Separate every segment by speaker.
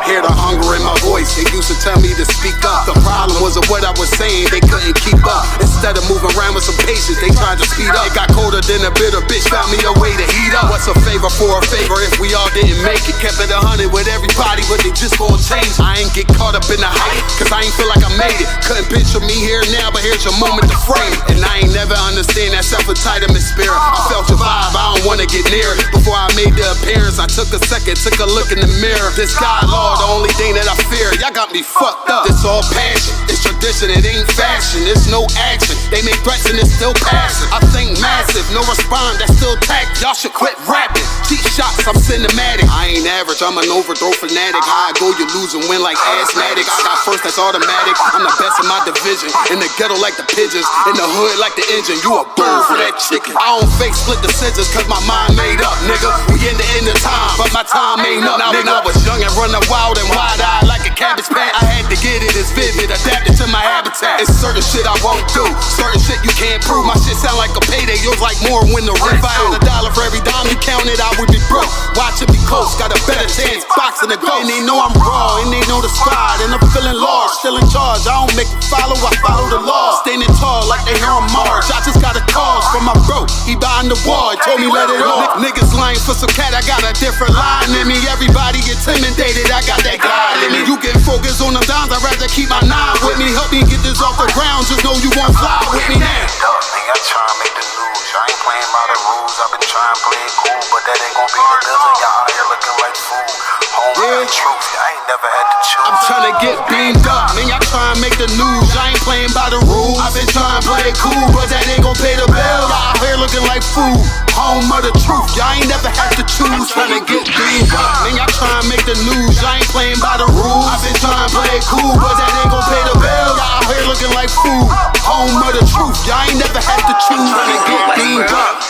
Speaker 1: Hear the hunger in my voice, they used to tell me to speak up. The problem was of what I was saying, they couldn't keep up. Instead of moving around with some patience, they tried to speed up. It got colder than a bitter bitch, found me a way to heat up. What's a favor for a favor if we all didn't make it? Kept it 100 with everybody, but they just gon' change. I ain't get caught up in the hype, cause I ain't feel like I made it. Couldn't picture me here now, but here's your moment to frame it. And I ain't never understand that self-entitlement spirit. I felt your vibe, I don't wanna get near it. Before I made the appearance, I took a second, took a look in the mirror. This God, Lord, the only thing that I fear. Y'all got me fucked up. It's all passion, it's tradition, it ain't fashion. It's no action, they make threats and it's still passing. I think massive, no respond, that's still tact. Y'all should quit rapping. Cheap shots, I'm cinematic. I ain't average, I'm an overthrow fanatic. How I go, you lose and win like asthmatic. I got first, that's automatic. I'm the best in my division. In the ghetto like the pigeons, in the hood like the engine. You a bird for that chicken. I don't fake split decisions cause my mind made up, nigga. We in the end of time, but my time ain't up. Now when I was young and running wild and wide-eyed like a cabbage patch, I had to get it as vivid, adapted to my habitat. It's certain shit I won't do, certain shit you can't prove. My shit sound like a payday, yours like more when the rent. If I had $1 for every dime you counted, I would be broke. Watch it be close, got a better chance, boxing the goal. And they know I'm raw, and they know the squad, and I'm feeling large, still in charge. I don't make it follow, I follow the law. Standing tall like they here on Mars. I just got a call from my bro, he behind the wall, he told me let it off. Niggas lying for some cat, I got a different line in me. Everybody intimidated, I got that guy in me. You get focused on them dimes, I'd rather keep my nine with me. Help me get this off the ground, just know you won't fly with me now.
Speaker 2: I try to make the news, I ain't playing by the rules. I've been trying to play it cool, but that ain't gon' be the business. Y'all out here looking like fools. Home the truth, I ain't never had to choose.
Speaker 1: I'm trying to get beamed up, man, y'all trying to make the news. I ain't playing by the rules. I've been trying to play it cool, but that ain't gon' pay the bill. Y'all out here looking like food. Home of the truth, y'all ain't never had to choose. Trying to get beamed up, man, y'all trying to make the news. I ain't playing by the rules. I've been trying to play it cool, but that ain't gon' pay the bill. Y'all out here looking like food. Home of the truth, y'all ain't never had to choose. Trying to get beamed up.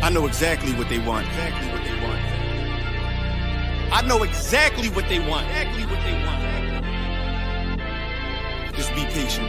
Speaker 3: I know exactly what they want. I know exactly what they want. Just be patient.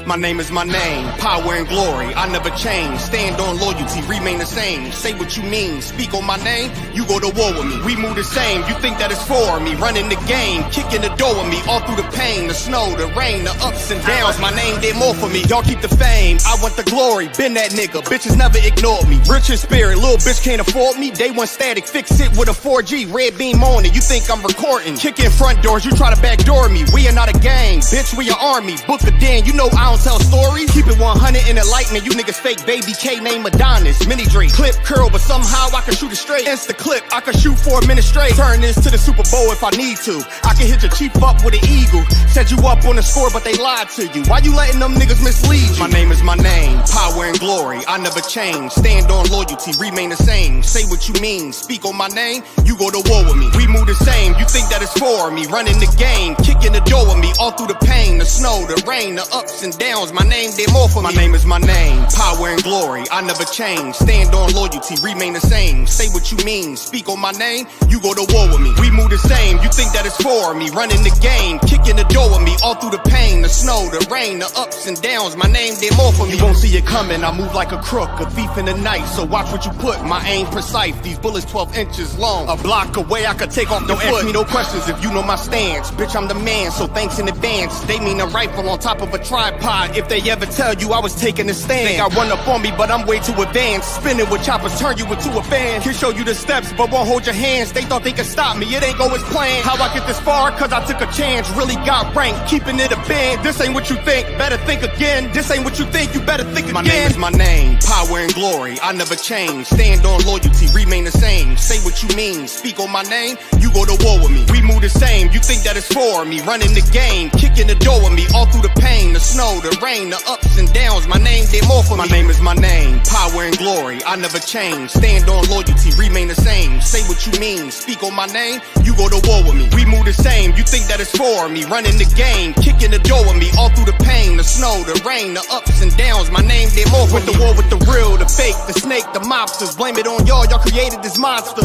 Speaker 3: My name is my name, power and glory, I never change. Stand on loyalty, remain the same. Say what you mean, speak on my name, you go to war with me. We move the same, you think that it's for me. Running the game, kicking the door with me. All through the pain, the snow, the rain, the ups and downs. My name did more for me, y'all keep the fame. I want the glory, been that nigga, bitches never ignored me. Rich in spirit, little bitch can't afford me. Day one static, fix it with a 4G. Red beam on it, you think I'm recording. Kicking front doors, you try to backdoor me. We are not a gang, bitch, we an army. Book a den, you know I don't tell stories. Keep it 100 in the lightning, you niggas fake. Baby K name Adonis. Mini Drake, clip curl, but somehow I can shoot it straight. Insta clip, I can shoot for a minute straight. Turn this to the Super Bowl if I need to. I can hit your chief up with an eagle. Set you up on the score, but they lied to you. Why you letting them niggas mislead you? My name is my name, power and glory, I never change. Stand on loyalty, remain the same. Say what you mean, speak on my name, you go to war with me. We move the same, you think that it's for me. Running the game, kicking the door with me. All through the pain, the snow, the rain, the ups and downs. My name did more for me. My name is my name, power and glory, I never change. Stand on loyalty, remain the same. Say what you mean, speak on my name, you go to war with me. We move the same, you think that it's for me. Running the game, kicking the door with me. All through the pain, the snow, the rain, the ups and downs. My name did more for me. You won't see it coming, I move like a crook, a thief in the night. So watch what you put, my aim precise. These bullets 12 inches long, a block away I could take off the foot. Don't ask me no questions if you know my stance. Bitch, I'm the man, so thanks in advance. They mean a rifle on top of a tripod. If they ever tell you I was taking a stand, think I run up on me, but I'm way too advanced. Spinning with choppers, turn you into a fan. Can show you the steps, but won't hold your hands. They thought they could stop me, it ain't go as planned. How I get this far? Cause I took a chance. Really got ranked, keeping it a band. This ain't what you think, better think again. This ain't what you think, you better think again. My name is my name, power and glory, I never change. Stand on loyalty, remain the same. Say what you mean, speak on my name, you go to war with me. We move the same, you think that it's for me. Running the game, kicking the door with me. All through the pain, the snow, the rain, the ups and downs. My name did more for me. My name is my name, power and glory, I never change. Stand on loyalty, remain the same. Say what you mean, speak on my name, you go to war with me. We move the same, you think that it's for me. Running the game, kicking the door with me. All through the pain, the snow, the rain, the ups and downs. My name did more for me. With the war with the real, the fake, the snake, the mobsters. Blame it on y'all created this monster.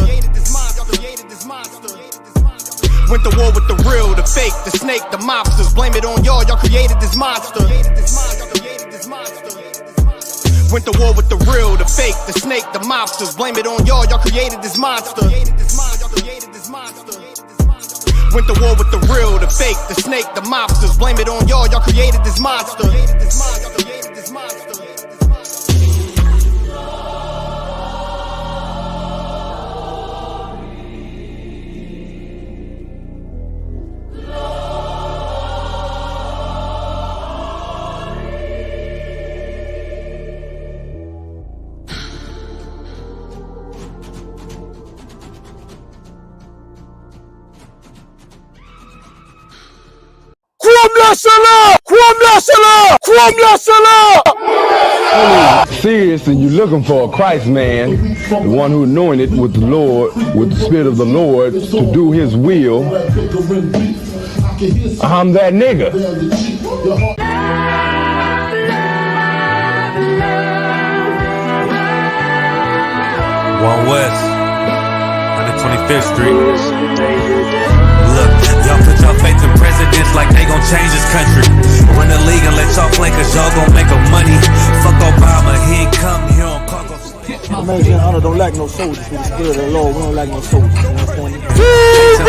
Speaker 3: Went to war with the real, the fake, the snake, the mobsters. Blame it on y'all created this monster. Went to war with the real, the fake, the snake, the mobsters. Blame it on y'all created this monster. Went to war with the real, the fake, the snake, the mobsters. Blame it on y'all created this monster.
Speaker 4: Seriously, you're looking for a Christ man, the one who anointed with the Lord, with the Spirit of the Lord, to do His will. I'm that nigga.
Speaker 5: One West, 125th Street. Look, y'all put your faith in presidents like they gon' change this country. Run the league and let y'all play cause y'all gon' make a money. Fuck Obama, he ain't come here on cargo.
Speaker 6: Man, YAHANNA don't like no soldiers. With the Spirit of the Lord, we don't like no soldiers. You understand me?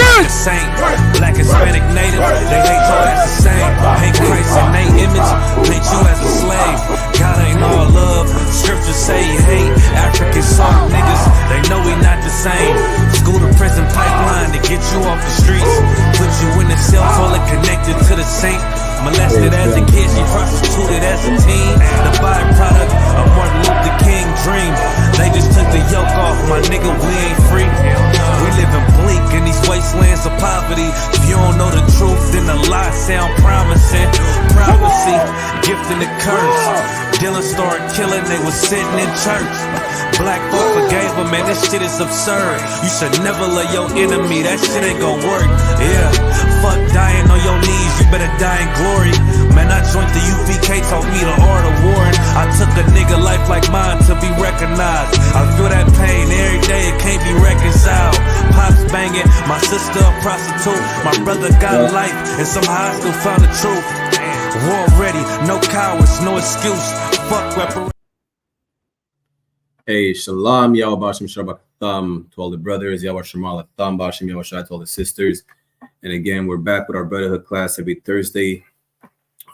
Speaker 5: Like a saint, black, Hispanic, native, they hate your ass the same. Paint Christ in they image, paint you as a slave. God ain't all love, scriptures say he hate African soft niggas, they know we not the same. School to prison pipeline to get you off the streets. Put you in the cell toilet connected to the sink. Molested as a kid, she prostituted as a teen. The byproduct of Martin Luther King dream. They just took the yoke off, my nigga, we ain't free. We living bleak in these wastelands of poverty. If you don't know the truth, then the lies sound promising. Prophecy, gift and the curse. Dylan started killing, they was sitting in church. Black folk forgave him, man, this shit is absurd. You should never love your enemy, that shit ain't gon' work. Yeah, fuck dying on your knees, you better die in glory. Man, I joined the UPK, taught me the art of warring. I took a nigga life like mine to be recognized. I feel that pain every day, it can't be reconciled. Pops banging, my sister a prostitute. My brother got life, and somehow I still found the truth. War ready, no cowards, no excuse. Fuck reparation.
Speaker 7: Hey, Shalom, Yahweh Shabbat Thumb to all the brothers, Yahweh Shemal Thumb, Bashim Yahweh Shai to all the sisters. And again, we're back with our Brotherhood class every Thursday,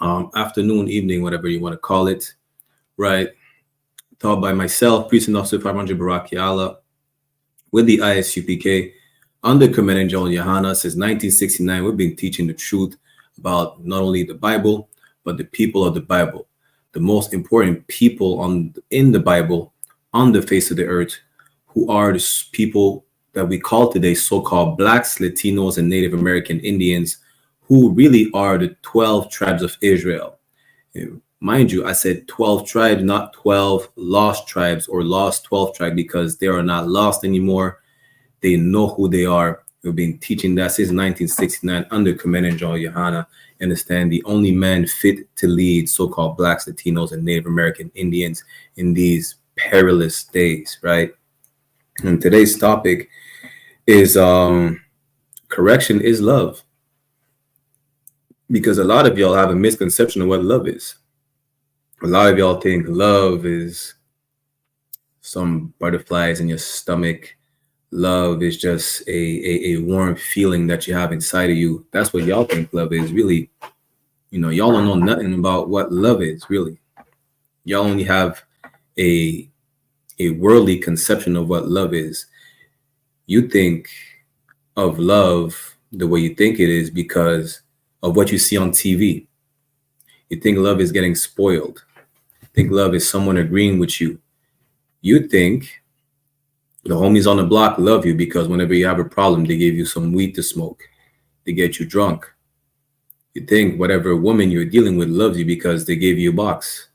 Speaker 7: afternoon, evening, whatever you want to call it, right? Taught by myself, Priest and Officer 500 Baraki Allah, with the I.S.U.P.K, under Command and General YAHANNA since 1969. We've been teaching the truth about not only the Bible, but the people of the Bible, the most important people in the Bible, on the face of the earth, who are the people that we call today so-called Blacks, Latinos, and Native American Indians, who really are the 12 tribes of Israel. And mind you, I said 12 tribes, not 12 lost tribes or lost 12 tribes, because they are not lost anymore. They know who they are. We've been teaching that since 1969 under Command and General YAHANNA. Understand, the only man fit to lead so-called Blacks, Latinos, and Native American Indians in these perilous days, right? And today's topic is correction is love, because a lot of y'all have a misconception of what love is. A lot of y'all think love is some butterflies in your stomach. Love is just a warm feeling that you have inside of you. That's what y'all think love is. Really, y'all don't know nothing about what love is, really. Y'all only have a worldly conception of what love is. You think of love the way you think it is because of what you see on TV. You think love is getting spoiled. You think love is someone agreeing with you. You think the homies on the block love you because whenever you have a problem, they give you some weed to smoke. They get you drunk. You think whatever woman you're dealing with loves you because they gave you a box.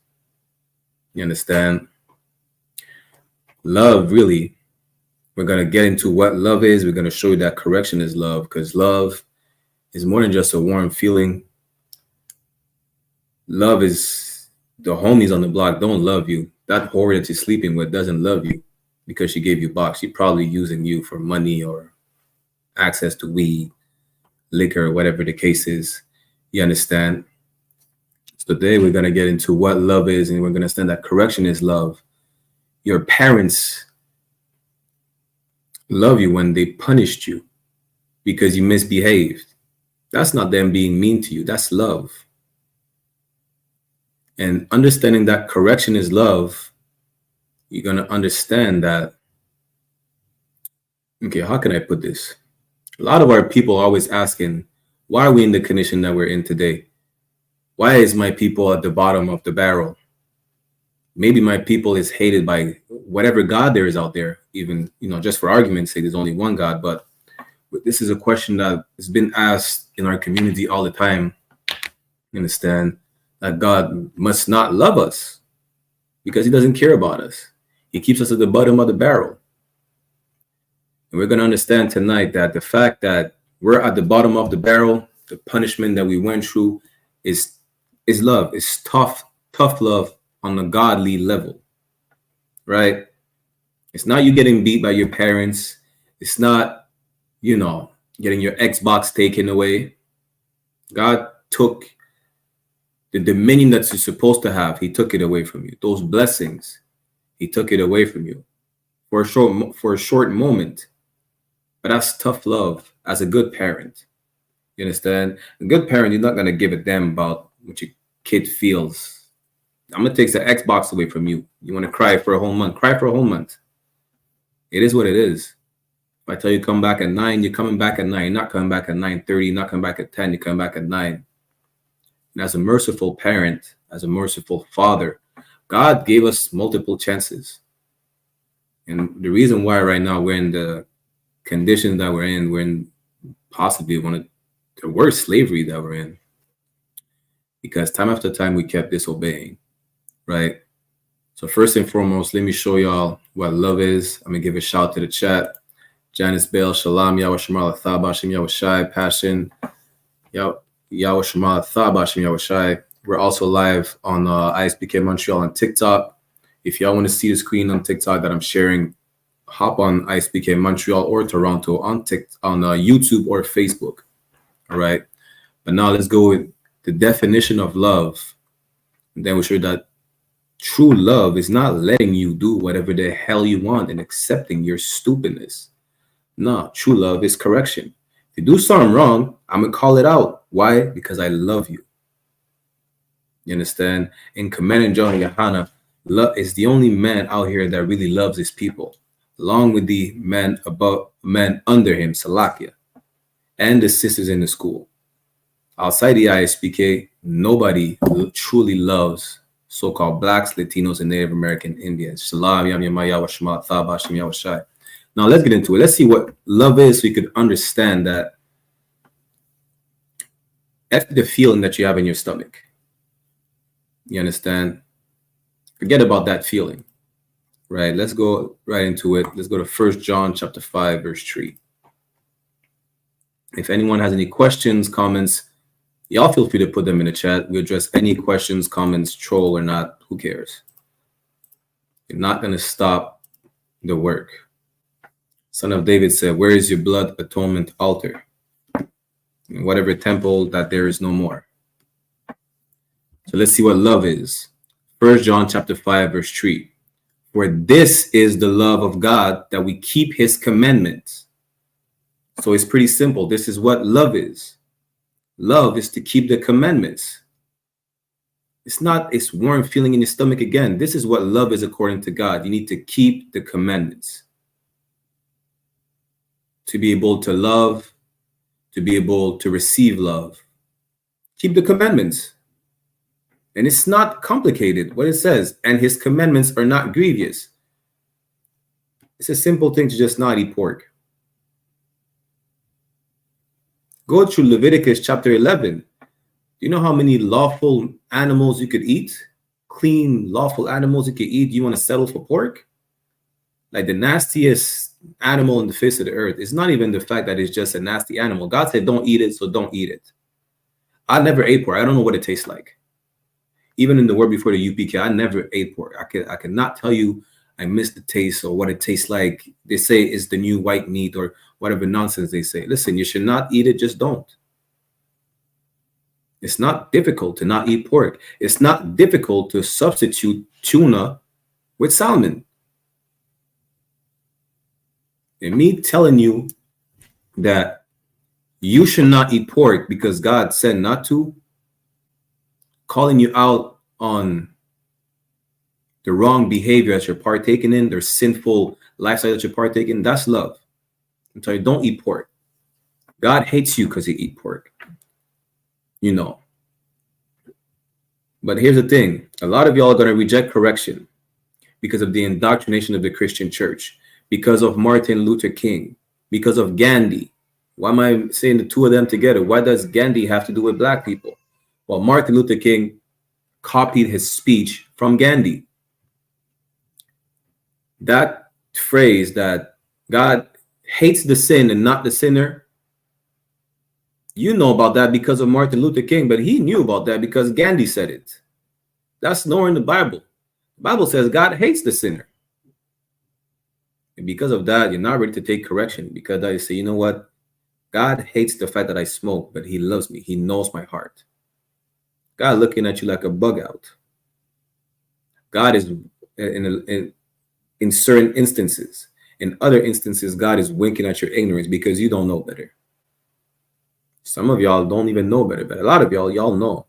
Speaker 7: You understand? Love, really, we're going to get into what love is. We're going to show you that correction is love, because love is more than just a warm feeling. Love is the homies on the block don't love you. That whore that you're sleeping with doesn't love you because she gave you a box. She's probably using you for money or access to weed. liquor, whatever the case is. You understand? So today we're going to get into what love is, and we're going to understand that correction is love. Your parents love you when they punished you because you misbehaved. That's not them being mean to you. That's love. And understanding that correction is love, you're going to understand that, okay, how can I put this? A lot of our people are always asking, why are we in the condition that we're in today? Why is my people at the bottom of the barrel? Maybe my people is hated by whatever God there is out there, even, just for argument's sake, there's only one God. But this is a question that has been asked in our community all the time. You understand that God must not love us because he doesn't care about us. He keeps us at the bottom of the barrel. And we're going to understand tonight that the fact that we're at the bottom of the barrel, the punishment that we went through is love. It's tough love on a godly level, right? It's not you getting beat by your parents. It's not, getting your Xbox taken away. God took the dominion that you're supposed to have. He took it away from you. Those blessings, he took it away from you for a short moment. But that's tough love as a good parent. You understand? A good parent, you're not going to give a damn about what your kid feels. I'm going to take the Xbox away from you. You want to cry for a whole month? Cry for a whole month. It is what it is. If I tell you come back at 9, you're coming back at 9. You're not coming back at 9:30. You're not coming back at 10. You're coming back at 9. And as a merciful parent, as a merciful father, God gave us multiple chances. And the reason why right now we're in the conditions that we're in possibly one of the worst slavery that we're in, because time after time we kept disobeying, right? So first and foremost, let me show y'all what love is. I'm gonna give a shout to the chat. Janice Bell, Shalom, Yahweh Shemal Athaba, Shem Yahweh Shai, Passion, Yahweh Shemal Athaba, Shem Yahweh Shai. We're also live on I.S.U.P.K Montreal on TikTok. If y'all want to see the screen on TikTok that I'm sharing, hop on I.S.U.P.K Montreal or Toronto on YouTube or Facebook. All right. But now let's go with the definition of love. And then we'll show you that true love is not letting you do whatever the hell you want and accepting your stupidness. No, true love is correction. If you do something wrong, I'm going to call it out. Why? Because I love you. You understand? In Command and John YAHANNA, love is the only man out here that really loves his people, along with the men under him, Salakia, and the sisters in the school. Outside the I.S.U.P.K, nobody truly loves so-called blacks, Latinos, and Native American Indians. Shalom, Yam Yam Yahweh Shema Thaba, Shem Yahweh Shai. Now let's get into it. Let's see what love is so you could understand that. That's the feeling that you have in your stomach. You understand? Forget about that feeling. Right, let's go right into it. Let's go to 1 John chapter 5, verse 3. If anyone has any questions, comments, y'all feel free to put them in the chat. We address any questions, comments, troll or not. Who cares? You're not going to stop the work. Son of David said, where is your blood atonement altar? In whatever temple that there is no more. So let's see what love is. 1 John chapter 5, verse 3. For this is the love of God, that we keep his commandments. So it's pretty simple. This is what love is. Love is to keep the commandments. It's not this warm feeling in your stomach again. This is what love is according to God. You need to keep the commandments. To be able to love, to be able to receive love. Keep the commandments. And it's not complicated what it says. And his commandments are not grievous. It's a simple thing to just not eat pork. Go through Leviticus chapter 11. Do you know how many lawful animals you could eat? Clean, lawful animals you could eat. You want to settle for pork? Like the nastiest animal on the face of the earth. It's not even the fact that it's just a nasty animal. God said don't eat it, so don't eat it. I never ate pork. I don't know what it tastes like. Even in the word before the UPK, I never ate pork. I cannot tell you I miss the taste or what it tastes like. They say it's the new white meat or whatever nonsense they say. Listen, you should not eat it. Just don't. It's not difficult to not eat pork. It's not difficult to substitute tuna with salmon. And me telling you that you should not eat pork because God said not to, calling you out on the wrong behavior that you're partaking in, their sinful lifestyle that you're partaking in, that's love. I'm telling you, don't eat pork. God hates you because you eat pork. You know. But here's the thing. A lot of y'all are going to reject correction because of the indoctrination of the Christian church, because of Martin Luther King, because of Gandhi. Why am I saying the two of them together? Why does Gandhi have to do with black people? Well, Martin Luther King copied his speech from Gandhi. That phrase that God hates the sin and not the sinner, you know about that because of Martin Luther King, but he knew about that because Gandhi said it. That's nowhere in the Bible. The Bible says God hates the sinner. And because of that, you're not ready to take correction, because I say, you know what? God hates the fact that I smoke, but he loves me. He knows my heart. God looking at you like a bug out. God is in certain instances. In other instances, God is winking at your ignorance because you don't know better. Some of y'all don't even know better, but a lot of y'all know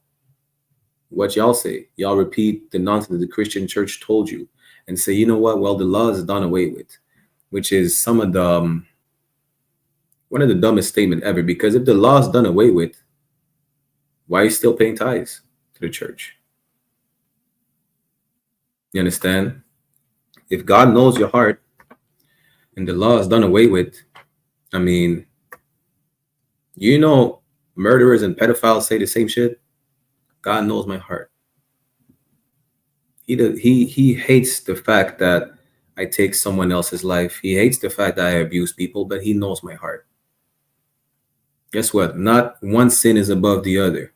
Speaker 7: what y'all say. Y'all repeat the nonsense the Christian church told you and say, you know what? Well, the law is done away with, which is some of the one of the dumbest statement ever. Because if the law is done away with, why are you still paying tithes to the church? You understand? If God knows your heart and the law is done away with, I mean, you know, murderers and pedophiles say the same shit. God knows my heart. He hates the fact that I take someone else's life. He hates the fact that I abuse people, but he knows my heart. Guess what? Not one sin is above the other.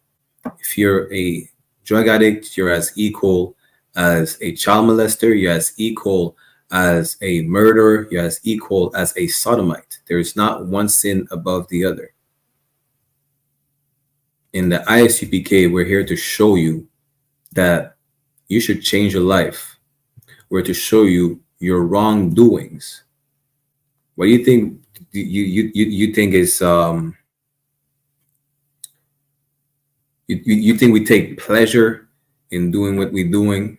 Speaker 7: If you're a drug addict, you're as equal as a child molester. You're as equal as a murderer. You're as equal as a sodomite. There is not one sin above the other. In the I.S.U.P.K, we're here to show you that you should change your life. We're to show you your wrongdoings. What do you think? You think is you think we take pleasure in doing what we're doing?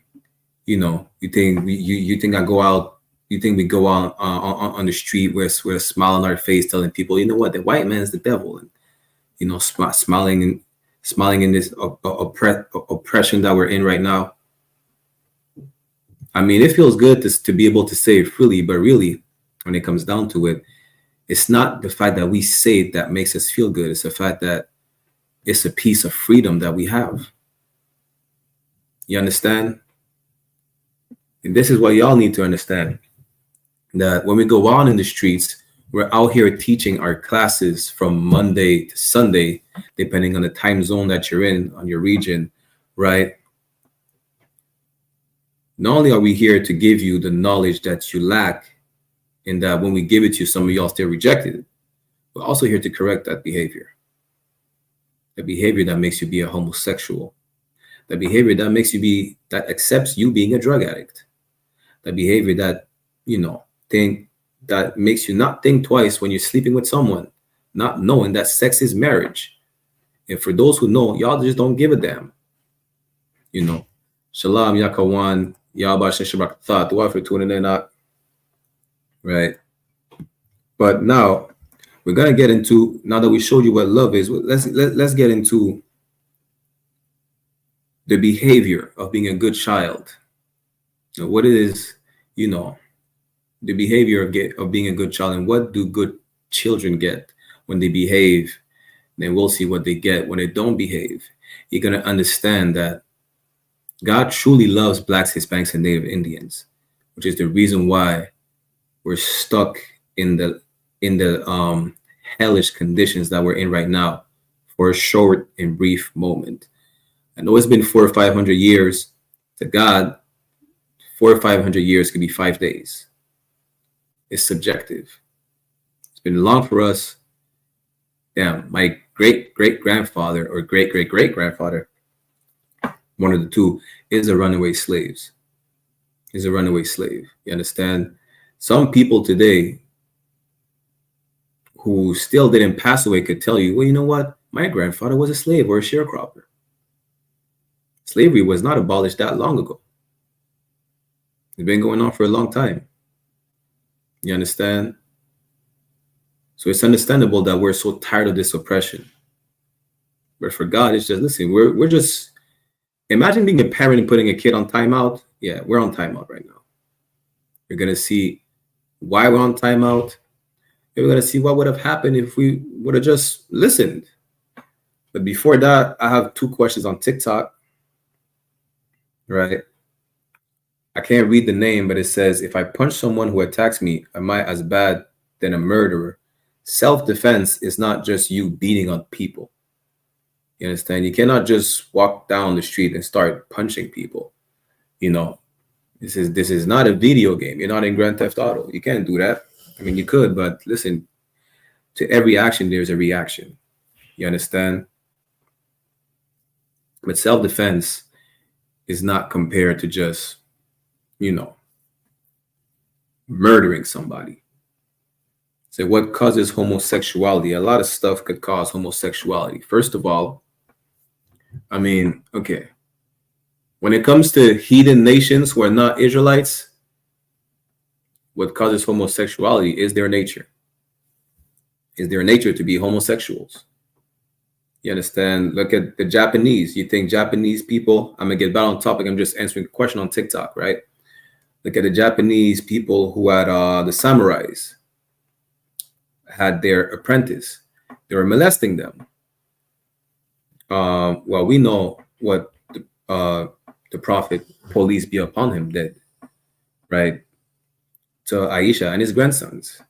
Speaker 7: You know, you think you think I go out? You think we go out on the street with a smile on our face, telling people, you know what, the white man's the devil, and you know, smiling in this oppression that we're in right now. I mean, it feels good to be able to say it freely, but really, when it comes down to it, it's not the fact that we say it that makes us feel good. It's the fact that it's a piece of freedom that we have. You understand? And this is what y'all need to understand, that when we go out in the streets, we're out here teaching our classes from Monday to Sunday, depending on the time zone that you're in, on your region, right? Not only are we here to give you the knowledge that you lack, and that when we give it to you, some of y'all still rejected it, we're also here to correct that behavior. The behavior that makes you be a homosexual. The behavior that makes you that accepts you being a drug addict. The behavior that, you know, that makes you not think twice when you're sleeping with someone, not knowing that sex is marriage. And for those who know, y'all just don't give a damn. You know, Shalom, Yakawan, Yabash, Shabbat, Thought, for tuning in, right? But now we're gonna get into, now that we showed you what love is, let's get into the behavior of being a good child. You know, what it is, you know, the behavior of being a good child, and what do good children get when they behave. Then we'll see what they get when they don't behave. You're going to understand that God truly loves Blacks, Hispanics, and Native Indians, which is the reason why we're stuck in the hellish conditions that we're in right now for a short and brief moment. I know it's been 400 or 500 years. To God, 400 or 500 years could be 5 days. It's subjective. It's been long for us. Damn, my great-great-grandfather or great-great-great-grandfather, one of the two, is a runaway slave. Is a runaway slave. You understand? Some people today who still didn't pass away could tell you, well, you know what? My grandfather was a slave or a sharecropper. Slavery was not abolished that long ago. It's been going on for a long time. You understand? So it's understandable that we're so tired of this oppression. But for God, it's just, listen, we're just, imagine being a parent and putting a kid on timeout. Yeah, we're on timeout right now. You're going to see why we're on timeout. We're going to see what would have happened if we would have just listened. But before that, I have 2 questions on TikTok. Right? I can't read the name, but it says, if I punch someone who attacks me, am I as bad than a murderer? Self-defense is not just you beating on people. You understand? You cannot just walk down the street and start punching people. You know, this is not a video game. You're not in Grand Theft Auto. You can't do that. I mean, you could, but listen, to every action, there's a reaction. You understand? But self-defense is not compared to just, you know, murdering somebody. So what causes homosexuality? A lot of stuff could cause homosexuality. First of all, I mean, okay, when it comes to heathen nations who are not Israelites, what causes homosexuality is their nature. Is their nature to be homosexuals. You understand? Look at the Japanese. You think Japanese people, I'm going to get back on topic. I'm just answering a question on TikTok, right? Look at the Japanese people who had the samurais, had their apprentice. They were molesting them. Well, we know what the prophet, police be upon him, did, right? To Aisha and his grandsons.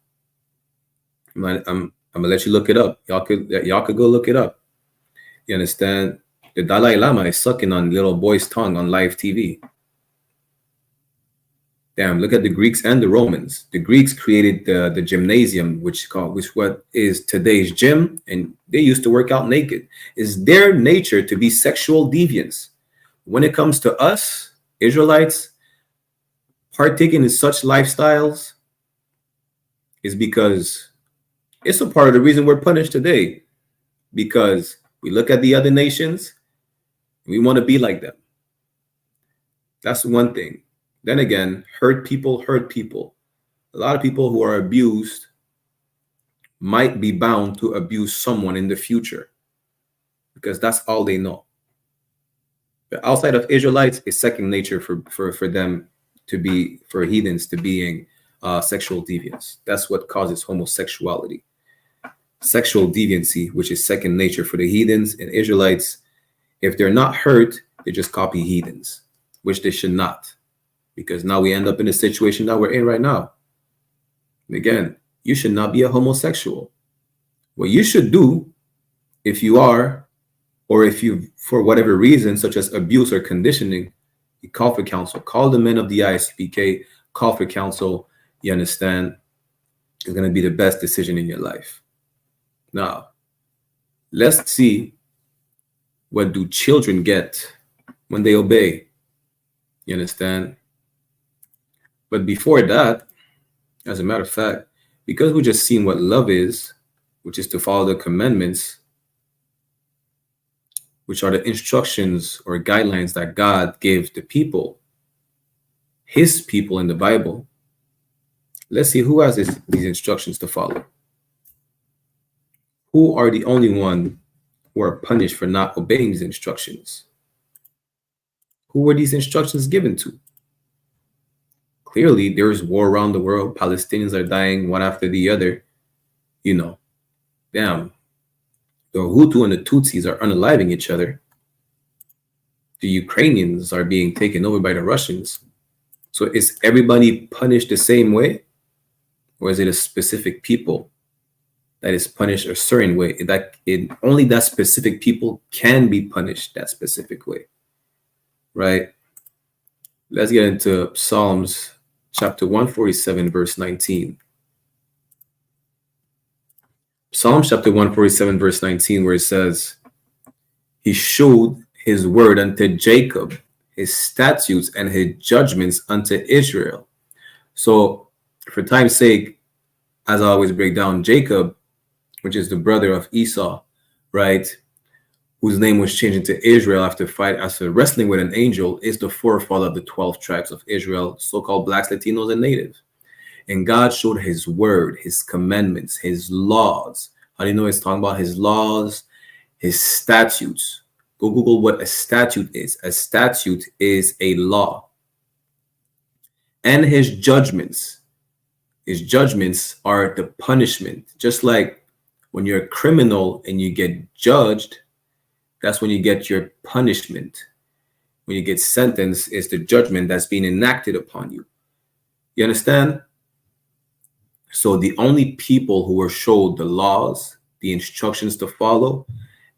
Speaker 7: I'm gonna let you look it up. Y'all could go look it up. You understand? The Dalai Lama is sucking on little boy's tongue on live TV. Damn, look at the Greeks and the Romans. The Greeks created the gymnasium, which what is today's gym, and they used to work out naked. It's their nature to be sexual deviants. When it comes to us, Israelites, partaking in such lifestyles is because it's a part of the reason we're punished today, because we look at the other nations, we want to be like them. That's one thing. Then again, hurt people hurt people. A lot of people who are abused might be bound to abuse someone in the future because that's all they know. But outside of Israelites, it's second nature for them to be, for heathens to being sexual deviants. That's what causes homosexuality. Sexual deviancy, which is second nature for the heathens and Israelites. If they're not hurt, they just copy heathens, which they should not. Because now we end up in a situation that we're in right now. And again, you should not be a homosexual. What you should do, if you are, or if you, for whatever reason, such as abuse or conditioning, you call for counsel. Call the men of the I.S.U.P.K, call for counsel. You understand? It's going to be the best decision in your life. Now, let's see, what do children get when they obey? You understand? But before that, as a matter of fact, because we just seen what love is, which is to follow the commandments, which are the instructions or guidelines that God gave the people, his people in the Bible, let's see who has these instructions to follow. Who are the only one who are punished for not obeying these instructions? Who were these instructions given to? Clearly, there is war around the world. Palestinians are dying one after the other. You know, damn, the Hutu and the Tutsis are unaliving each other. The Ukrainians are being taken over by the Russians. So is everybody punished the same way? Or is it a specific people that is punished a certain way? Only that specific people can be punished that specific way, right? Let's get into Psalms chapter 147, verse 19. Psalm chapter 147, verse 19, where it says, He showed his word unto Jacob, his statutes and his judgments unto Israel. So, for time's sake, as I always break down, Jacob, which is the brother of Esau, right, whose name was changed into Israel after wrestling with an angel, is the forefather of the 12 tribes of Israel, so-called blacks, Latinos, and natives. And God showed his word, his commandments, his laws. How do you know it's talking about his laws, his statutes? Go Google what a statute is. A statute is a law. And his judgments. His judgments are the punishment. Just like when you're a criminal and you get judged, that's when you get your punishment. When you get sentenced, it's the judgment that's being enacted upon you. You understand? So the only people who were showed the laws, the instructions to follow,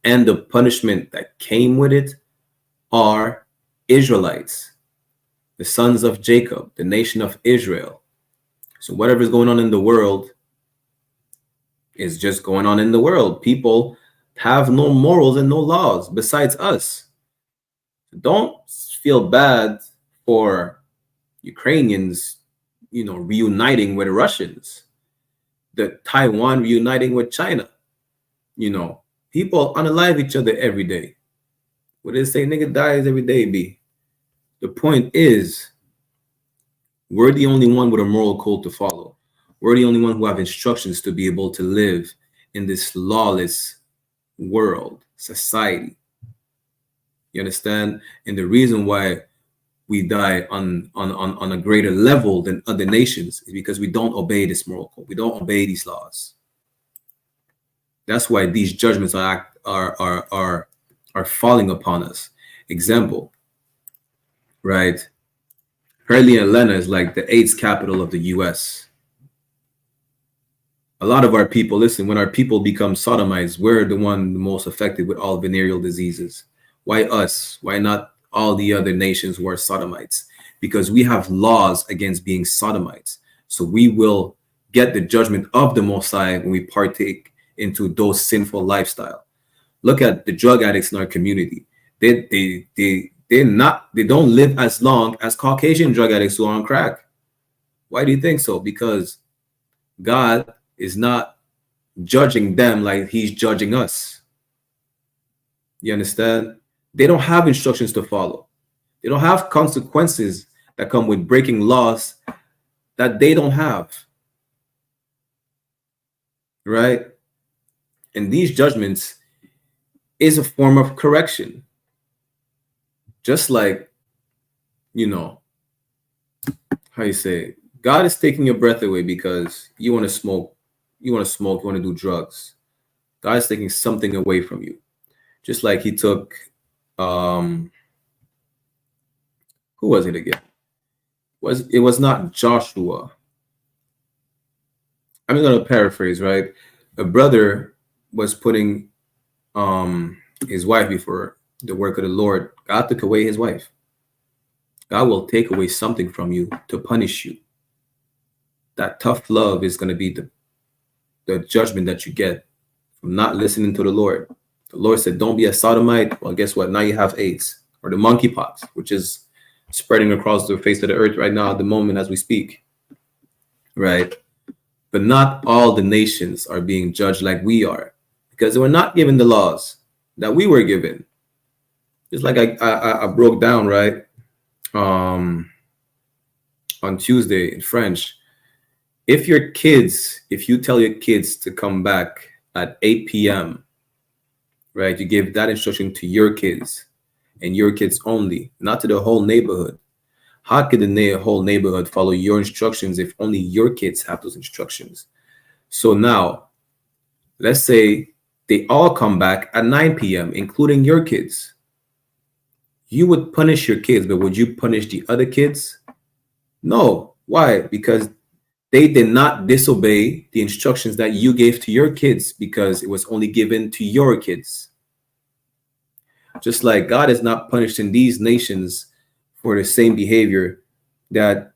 Speaker 7: and the punishment that came with it are Israelites, the sons of Jacob, the nation of Israel. So whatever is going on in the world is just going on in the world. People have no morals and no laws besides us. Don't feel bad for Ukrainians, reuniting with Russians, the Taiwan reuniting with China. People unalive each other every day. What they say, nigga dies every day, B. The point is, we're the only one with a moral code to follow. We're the only one who have instructions to be able to live in this lawless world, society. You understand? And the reason why we die on a greater level than other nations is because we don't obey this moral code. We don't obey these laws. That's why these judgments are falling upon us. Example, right? Currently, Atlanta is like the AIDS capital of the U.S. A lot of our people, listen, when our people become sodomites, we're the most affected with all venereal diseases. Why us? Why not all the other nations who are sodomites? Because we have laws against being sodomites. So we will get the judgment of the Most High when we partake into those sinful lifestyle. Look at the drug addicts in our community. They don't live as long as Caucasian drug addicts who are on crack. Why do you think so? Because God is not judging them like he's judging us. You understand? They don't have instructions to follow. They don't have consequences that come with breaking laws that they don't have. Right? And these judgments is a form of correction. Just like, how you say, God is taking your breath away because you want to smoke, you want to do drugs. God is taking something away from you. Just like he took, who was it again? It was not Joshua. I'm going to paraphrase, right? A brother was putting his wife before the work of the Lord. God took away his wife. God will take away something from you to punish you. That tough love is going to be the judgment that you get from not listening to the Lord. The Lord said, don't be a sodomite. Well, guess what? Now you have AIDS, or the monkeypox, which is spreading across the face of the earth right now at the moment as we speak. Right? But not all the nations are being judged like we are, because they were not given the laws that we were given. Just like I broke down, right, on Tuesday in French. If you tell your kids to come back at 8 p.m., right, you give that instruction to your kids and your kids only, not to the whole neighborhood. How could the whole neighborhood follow your instructions if only your kids have those instructions? So now, let's say they all come back at 9 p.m., including your kids. You would punish your kids, but would you punish the other kids? No. Why? Because they did not disobey the instructions that you gave to your kids, because it was only given to your kids. Just like God is not punishing these nations for the same behavior that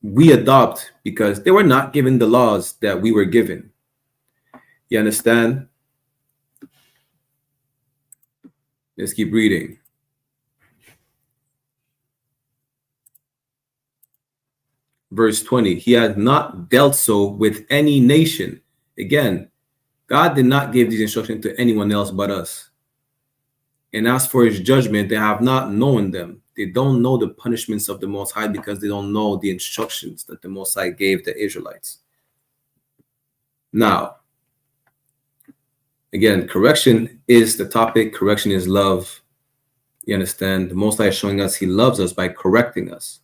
Speaker 7: we adopt, because they were not given the laws that we were given. You understand? Let's keep reading. Verse 20, he had not dealt so with any nation. Again, God did not give these instructions to anyone else but us. And as for his judgment, they have not known them. They don't know the punishments of the Most High because they don't know the instructions that the Most High gave the Israelites. Now, again, correction is the topic. Correction is love. You understand? The Most High is showing us he loves us by correcting us.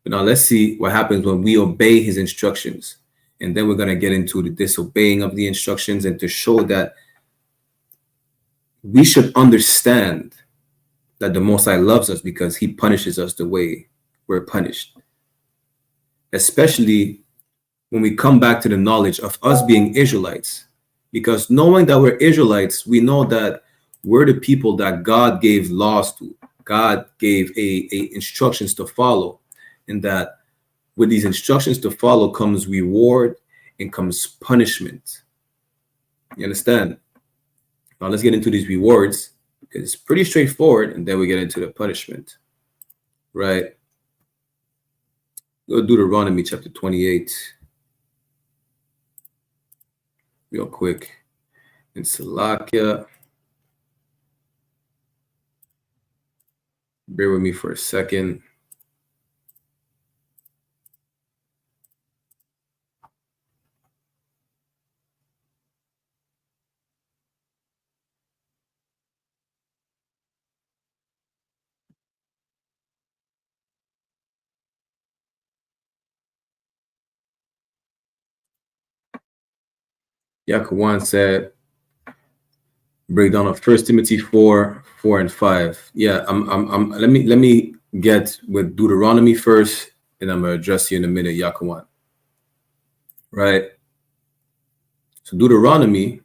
Speaker 7: But now let's see what happens when we obey his instructions. And then we're going to get into the disobeying of the instructions and to show that we should understand that the Most High loves us because he punishes us the way we're punished. Especially when we come back to the knowledge of us being Israelites. Because knowing that we're Israelites, we know that we're the people that God gave laws to. God gave instructions to follow. And that with these instructions to follow comes reward and comes punishment. You understand? Now let's get into these rewards because it's pretty straightforward, and then we get into the punishment. Right? Go to Deuteronomy chapter 28. Real quick. In Salakia. Bear with me for a second. Yahawan said, breakdown of 1 Timothy 4 and 5. Yeah, let me get with Deuteronomy first, and I'm gonna address you in a minute, Yahawan. Right. So Deuteronomy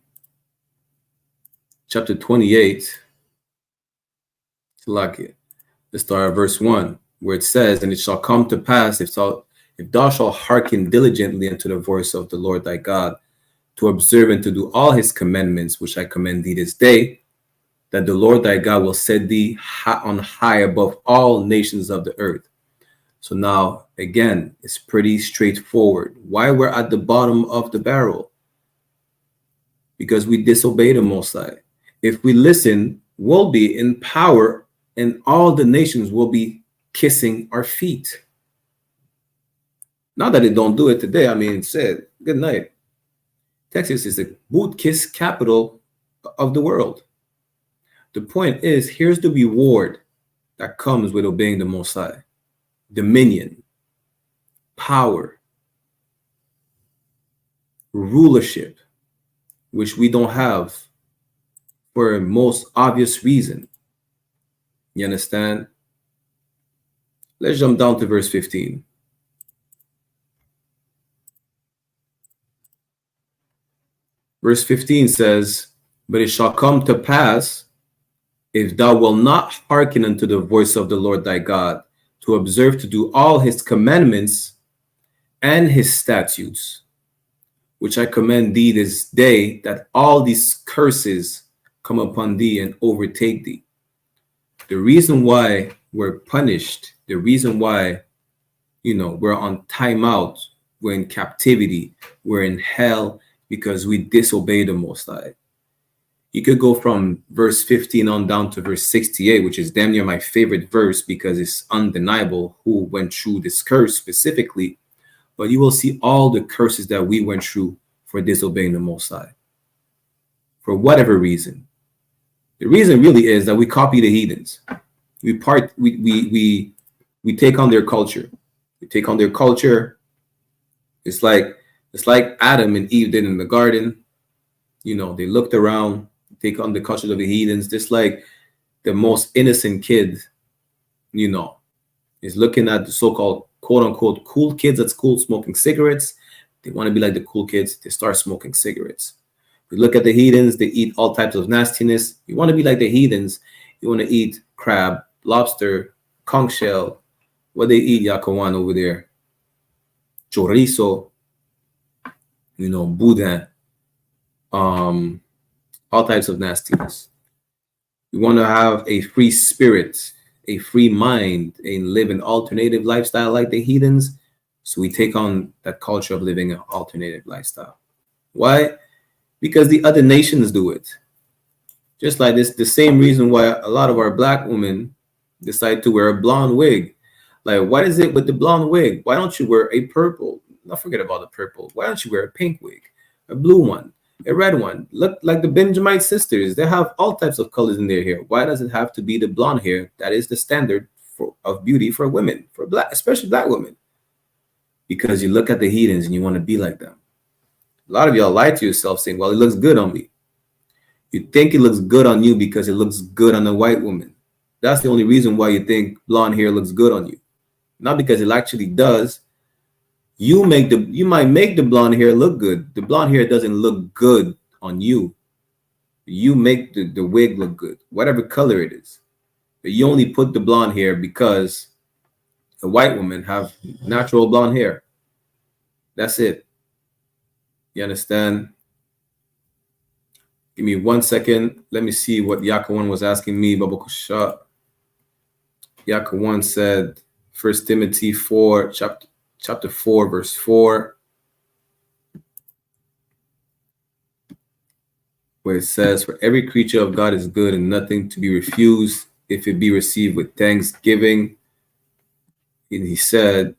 Speaker 7: chapter 28. Let's start at verse 1, where it says, and it shall come to pass if thou shalt hearken diligently unto the voice of the Lord thy God, to observe and to do all his commandments, which I command thee this day, that the Lord thy God will set thee on high above all nations of the earth. So now, again, it's pretty straightforward. Why we're at the bottom of the barrel? Because we disobey the Most High. If we listen, we'll be in power, and all the nations will be kissing our feet. Not that they don't do it today. I mean, said, good night. Texas is the boot kiss capital of the world. The point is, here's the reward that comes with obeying the Most High. Dominion, power, rulership, which we don't have for a most obvious reason. You understand? Let's jump down to verse 15. Verse 15 says, but it shall come to pass, if thou wilt not hearken unto the voice of the Lord thy God, to observe to do all his commandments and his statutes, which I command thee this day, that all these curses come upon thee and overtake thee. The reason why we're punished, the reason why, we're on timeout, we're in captivity, we're in hell, because we disobey the Most High. You could go from verse 15 on down to verse 68, which is damn near my favorite verse because it's undeniable who went through this curse specifically. But you will see all the curses that we went through for disobeying the Most High. For whatever reason. The reason really is that we copy the heathens. We take on their culture. We take on their culture. It's like Adam and Eve did in the garden. They looked around, take on the culture of the heathens, just like the most innocent kid, is looking at the so-called quote-unquote cool kids at school smoking cigarettes. They want to be like the cool kids. They start smoking cigarettes. We look at the heathens. They eat all types of nastiness. You want to be like the heathens. You want to eat crab, lobster, conch shell. What they eat, Yahawan, over there? Chorizo. boudin, all types of nastiness. We want to have a free spirit, a free mind, and live an alternative lifestyle like the heathens. So we take on that culture of living an alternative lifestyle. Why? Because the other nations do it. Just like this, the same reason why a lot of our black women decide to wear a blonde wig. Like, what is it with the blonde wig? Why don't you wear a purple? Not forget about the purple. Why don't you wear a pink wig, a blue one, a red one? Look like the Benjamite sisters. They have all types of colors in their hair. Why does it have to be the blonde hair that is the standard of beauty for women, for black, especially black women? Because you look at the heathens and you want to be like them. A lot of y'all lie to yourself saying, well, it looks good on me. You think it looks good on you because it looks good on a white woman. That's the only reason why you think blonde hair looks good on you. Not because it actually does. You might make the blonde hair look good. The blonde hair doesn't look good on you. You make the wig look good, whatever color it is. But you only put the blonde hair because a white woman have natural blonde hair. That's it. You understand? Give me 1 second. Let me see what Yakawan was asking me. Baba Kusha. Yakawan said, 1 Timothy 4, chapter 4, verse 4, where it says, for every creature of God is good and nothing to be refused if it be received with thanksgiving. And he said,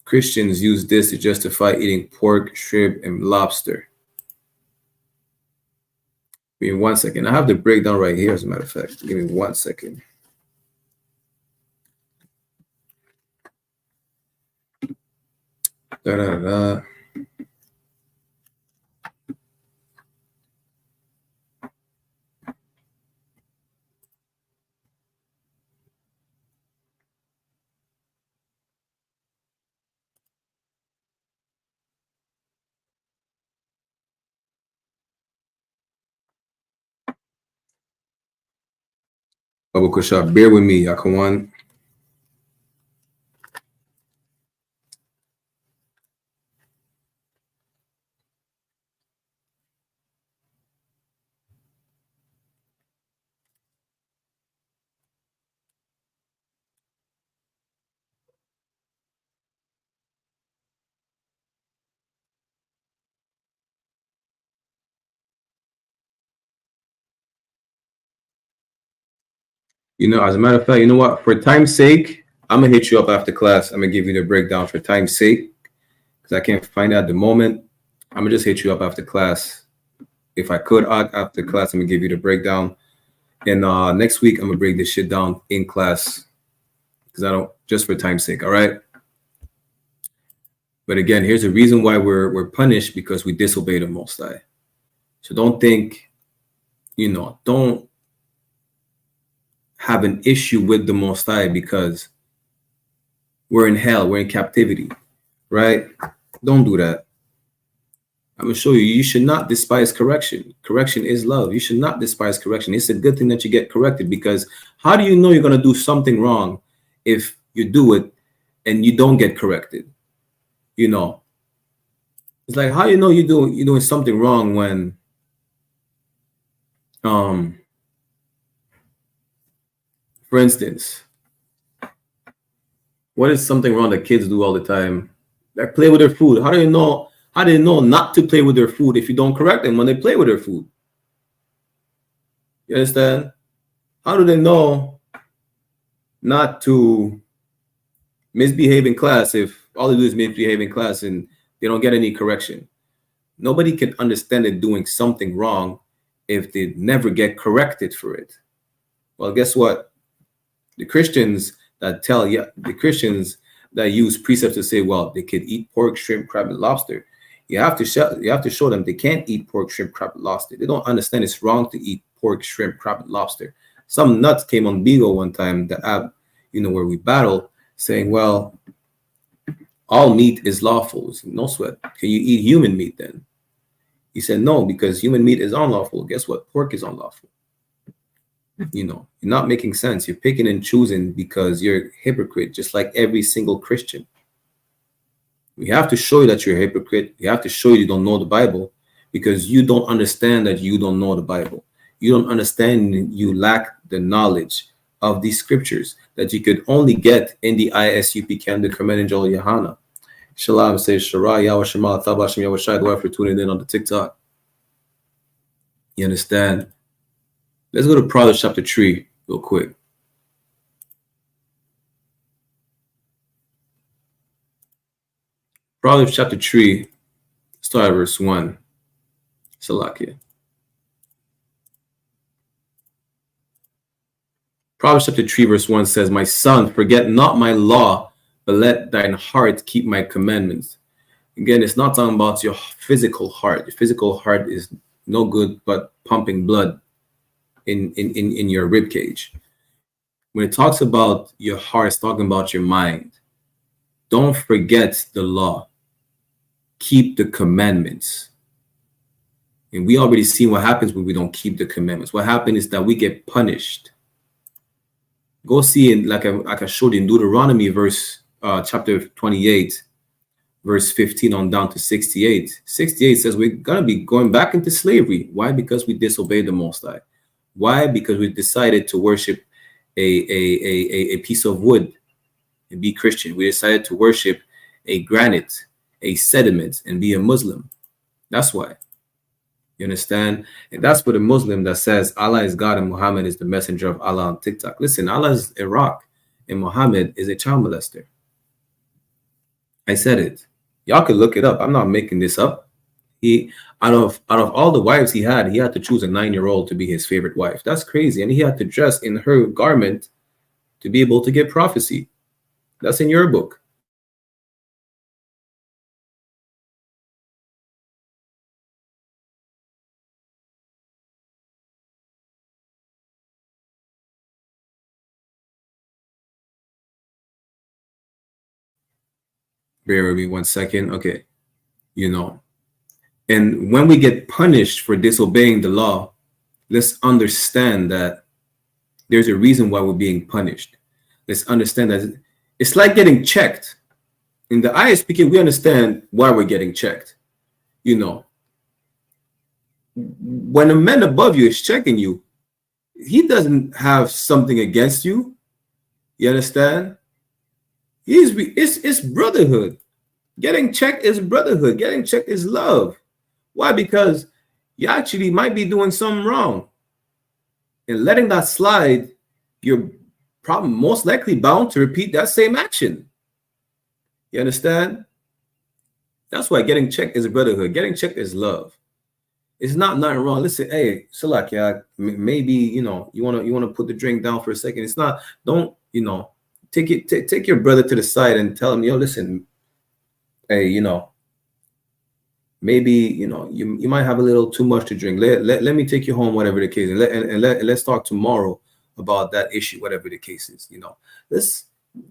Speaker 7: Christians use this to justify eating pork, shrimp, and lobster. Give me 1 second. I have the breakdown right here, as a matter of fact. Give me 1 second. Da-da-da. Baba Kusha, bear with me, Yakawan. As a matter of fact, you know what? For time's sake, I'm going to hit you up after class. I'm going to give you the breakdown for time's sake because I can't find it at the moment. I'm going to just hit you up after class. If I could, after class, I'm going to give you the breakdown. And next week, I'm going to break this shit down in class because just for time's sake, all right? But again, here's the reason why we're punished, because we disobey the Most High. So don't think, don't have an issue with the Most High because we're in hell, we're in captivity, right? Don't do that. I'm going to show you, you should not despise correction. Correction is love. You should not despise correction. It's a good thing that you get corrected, because how do you know you're going to do something wrong if you do it and you don't get corrected? It's like, how you know you're doing something wrong when for instance, what is something wrong that kids do all the time? Like play with their food. How do you know not to play with their food if you don't correct them when they play with their food? You understand? How do they know not to misbehave in class if all they do is misbehave in class and they don't get any correction? Nobody can understand it doing something wrong if they never get corrected for it. Well, guess what? The Christians that use precepts to say, well, they could eat pork, shrimp, crab, and lobster. You have to show them they can't eat pork, shrimp, crab, and lobster. They don't understand it's wrong to eat pork, shrimp, crab, and lobster. Some nuts came on Beagle one time, the app, where we battle, saying, well, all meat is lawful. No sweat. Can you eat human meat then? He said, no, because human meat is unlawful. Guess what? Pork is unlawful. You're not making sense. You're picking and choosing because you're a hypocrite, just like every single Christian. We have to show you that you're a hypocrite. We have to show you don't know the Bible, because you don't understand that you don't know the Bible. You don't understand, you lack the knowledge of these scriptures that you could only get in the I.S.U.P.K, the Command Angel YAHANNA. Shalom says Shara Yahweh Shema Tabashim Yahweh Shai for tuning in on the TikTok. You understand? Let's go to Proverbs chapter 3 real quick. Proverbs chapter 3, start at verse 1. Salakia. Proverbs chapter 3 verse 1 says, my son, forget not my law, but let thine heart keep my commandments. Again, it's not talking about your physical heart. Your physical heart is no good but pumping blood in your rib cage. When it talks about your heart, it's talking about your mind. Don't forget the law. Keep the commandments. And we already seen what happens when we don't keep the commandments. What happens is that we get punished. Go see it like I showed you in Deuteronomy chapter 28, verse 15 on down to 68. 68 says we're going to be going back into slavery. Why? Because we disobeyed the Most High. Why? Because we decided to worship a piece of wood and be Christian. We decided to worship a granite, a sediment, and be a Muslim. That's why. You understand? And that's for the Muslim that says Allah is God and Muhammad is the messenger of Allah on TikTok. Listen, Allah is Iraq and Muhammad is a child molester. I said it. Y'all could look it up. I'm not making this up. He out of all the wives he had to choose a 9-year-old to be his favorite wife. That's crazy. And he had to dress in her garment to be able to get prophecy. That's in your book. Bear with me 1 second. Okay. And when we get punished for disobeying the law, let's understand that there's a reason why we're being punished. Let's understand that it's like getting checked. In the I.S.U.P.K, we understand why we're getting checked. When a man above you is checking you, he doesn't have something against you. You understand? It's brotherhood. Getting checked is brotherhood. Getting checked is love. Why? Because you actually might be doing something wrong. And letting that slide, you're probably most likely bound to repeat that same action. You understand? That's why getting checked is brotherhood. Getting checked is love. It's not nothing wrong. Listen, hey, Salakia, maybe you want to put the drink down for a second. It's not. Don't take your brother to the side and tell him, yo, listen, hey, maybe you might have a little too much to drink. Let me take you home, whatever the case is, and let's talk tomorrow about that issue, whatever the case is. Let's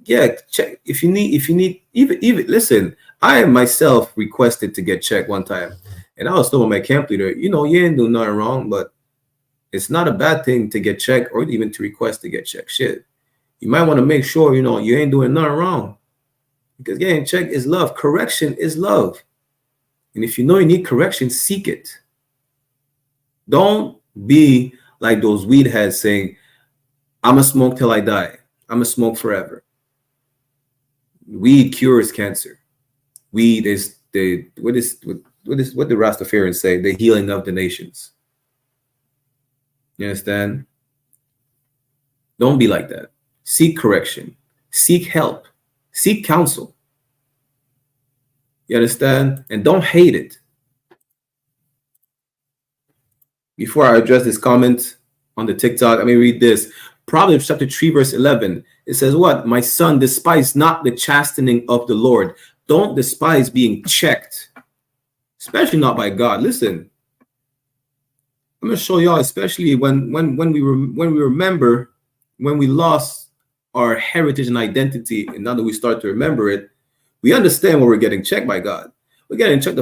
Speaker 7: check if you need even listen. I myself requested to get checked one time, and I was told by my camp leader, you ain't doing nothing wrong, but it's not a bad thing to get checked or even to request to get checked. Shit, you might want to make sure you ain't doing nothing wrong, because getting checked is love. Correction is love. And if you know you need correction, seek it. Don't be like those weed heads saying, I'm going to smoke till I die. I'm going to smoke forever. Weed cures cancer. Weed is what the Rastafarians say? The healing of the nations. You understand? Don't be like that. Seek correction. Seek help. Seek counsel. You understand? And don't hate it. Before I address this comment on the TikTok, let me read this. Proverbs chapter 3, verse 11. It says what? My son, despise not the chastening of the Lord. Don't despise being checked, especially not by God. Listen, I'm going to show y'all, especially when we remember when we lost our heritage and identity, and now that we start to remember it, we understand when we're getting checked by God. We're getting checked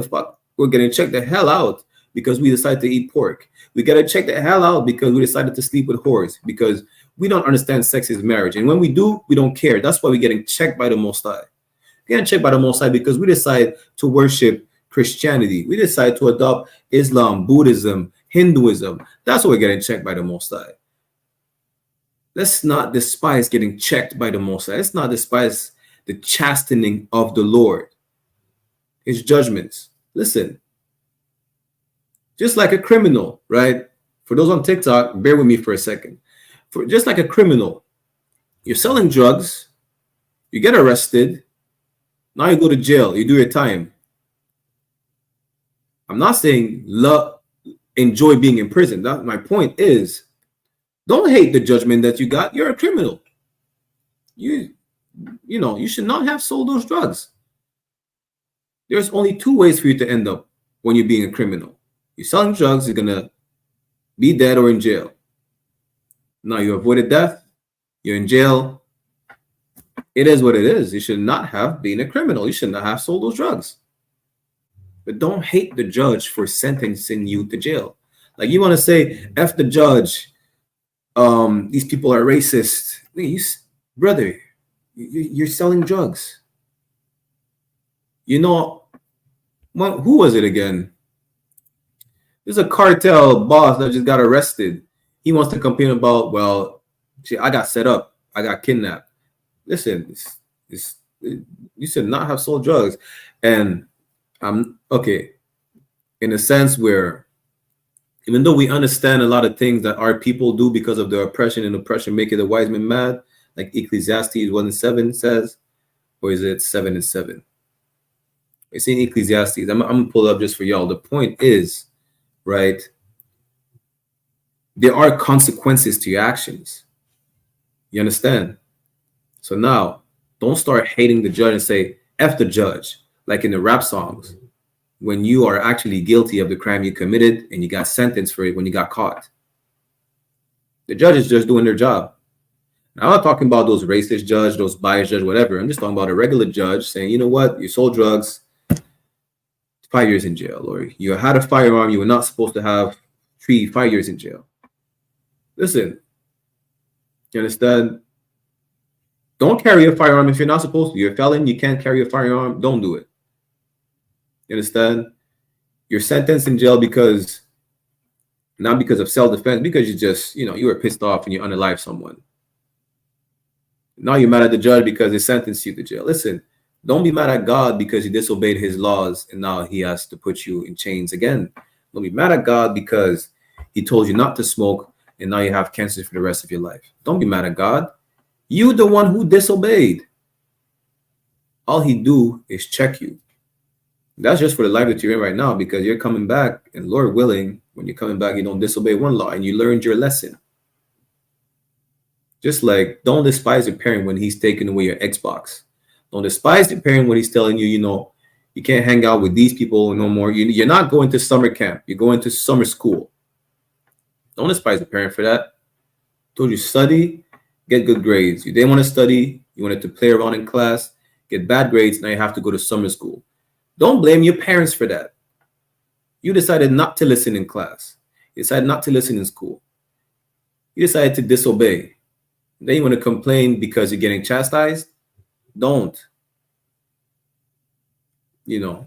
Speaker 7: we're getting checked the hell out because we decided to eat pork. We got to check the hell out because we decided to sleep with whores, because we don't understand sex is marriage. And when we do, we don't care. That's why we're getting checked by the Most High. Getting checked by the Most High because we decide to worship Christianity. We decide to adopt Islam, Buddhism, Hinduism. That's what we're getting checked by the Most High. Let's not despise getting checked by the Most High. Let's not despise the chastening of the Lord, his judgments. Listen, just like a criminal, right? For those on TikTok, bear with me for a second. For just like a criminal, you're selling drugs, you get arrested, now you go to jail, you do your time. I'm not saying enjoy being in prison. That my point is, don't hate the judgment that you got. You're a criminal. You should not have sold those drugs. There's only two ways for you to end up when you're being a criminal. You're selling drugs, you're gonna be dead or in jail. Now you avoided death, you're in jail. It is what it is. You should not have been a criminal. You should not have sold those drugs. But don't hate the judge for sentencing you to jail. Like you want to say, F the judge, these people are racist. Brother, you're selling drugs. You know, who was it again? There's a cartel boss that just got arrested. He wants to complain about, well, I got set up. I got kidnapped. Listen, you should not have sold drugs. And I'm okay, in a sense where even though we understand a lot of things that our people do because of the oppression, and oppression maketh the wise man mad, like Ecclesiastes 1:7 says, or is it 7:7? It's in Ecclesiastes. I'm gonna pull it up just for y'all. The point is, right, there are consequences to your actions. You understand? So now, don't start hating the judge and say, F the judge, like in the rap songs, when you are actually guilty of the crime you committed and you got sentenced for it when you got caught. The judge is just doing their job. Now, I'm not talking about those racist judge, those biased judge, whatever. I'm just talking about a regular judge saying, you know what, you sold drugs, 5 years in jail, or you had a firearm you were not supposed to have, 5 years in jail. Listen, you understand? Don't carry a firearm if you're not supposed to. You're a felon, you can't carry a firearm, don't do it. You understand? You're sentenced in jail because, not because of self-defense, because you just, you were pissed off and you unalived someone. Now you're mad at the judge because they sentenced you to jail. Listen, don't be mad at God because you disobeyed his laws and now he has to put you in chains again. Don't be mad at God because he told you not to smoke and now you have cancer for the rest of your life. Don't be mad at God. You the one who disobeyed. All he do is check you. That's just for the life that you're in right now, because you're coming back, and Lord willing, when you're coming back, you don't disobey one law and you learned your lesson. Just like, don't despise your parent when he's taking away your Xbox. Don't despise your parent when he's telling you, you can't hang out with these people no more. You're not going to summer camp. You're going to summer school. Don't despise the parent for that. Told you study, get good grades. You didn't want to study. You wanted to play around in class, get bad grades. Now you have to go to summer school. Don't blame your parents for that. You decided not to listen in class. You decided not to listen in school. You decided to disobey. Then you want to complain because you're getting chastised? Don't. The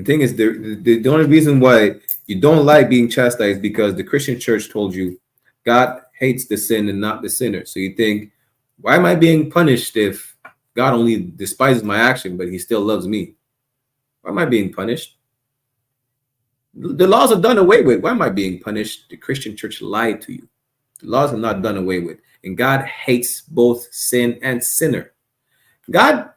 Speaker 7: thing is, the only reason why you don't like being chastised is because the Christian church told you God hates the sin and not the sinner. So you think, why am I being punished if God only despises my action, but he still loves me? Why am I being punished? The laws are done away with. Why am I being punished? The Christian church lied to you. The laws are not done away with. And God hates both sin and sinner. God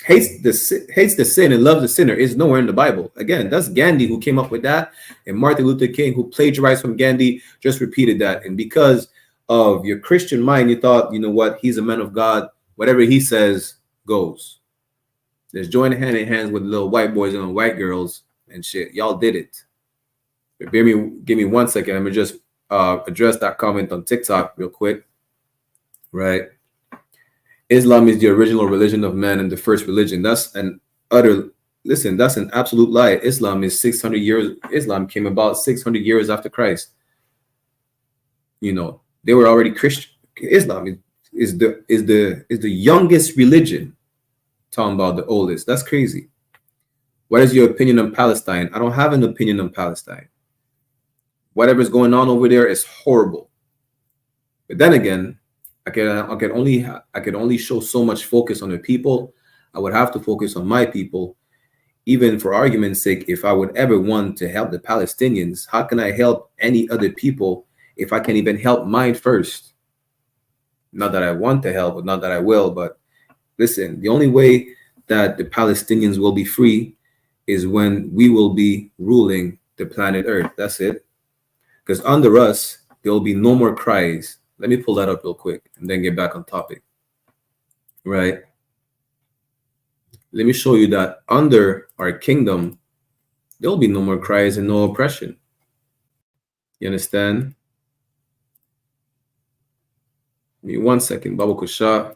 Speaker 7: hates the sin and loves the sinner is nowhere in the Bible. Again, that's Gandhi who came up with that. And Martin Luther King, who plagiarized from Gandhi, just repeated that. And because of your Christian mind, you thought, you know what, he's a man of God. Whatever he says goes. Let's join hand in hands with little white boys and white girls and shit. Y'all did it. But give me 1 second. I'm going to just address that comment on TikTok real quick. Right. Islam is the original religion of man and the first religion. That's an absolute lie. Islam is 600 years. Islam came about 600 years after Christ. They were already Christian. Islam is is the youngest religion. Talking about the oldest. That's crazy. What is your opinion on Palestine? I don't have an opinion on Palestine. Whatever's going on over there is horrible. But then again, I could only show so much focus on the people. I would have to focus on my people. Even for argument's sake, if I would ever want to help the Palestinians, how can I help any other people if I can even help mine first? Not that I want to help, but not that I will. But listen, the only way that the Palestinians will be free is when we will be ruling the planet Earth. That's it. Because under us, there will be no more cries. Let me pull that up real quick and then get back on topic. Right? Let me show you that under our kingdom, there will be no more cries and no oppression. You understand? Give me 1 second. Baba Kusha.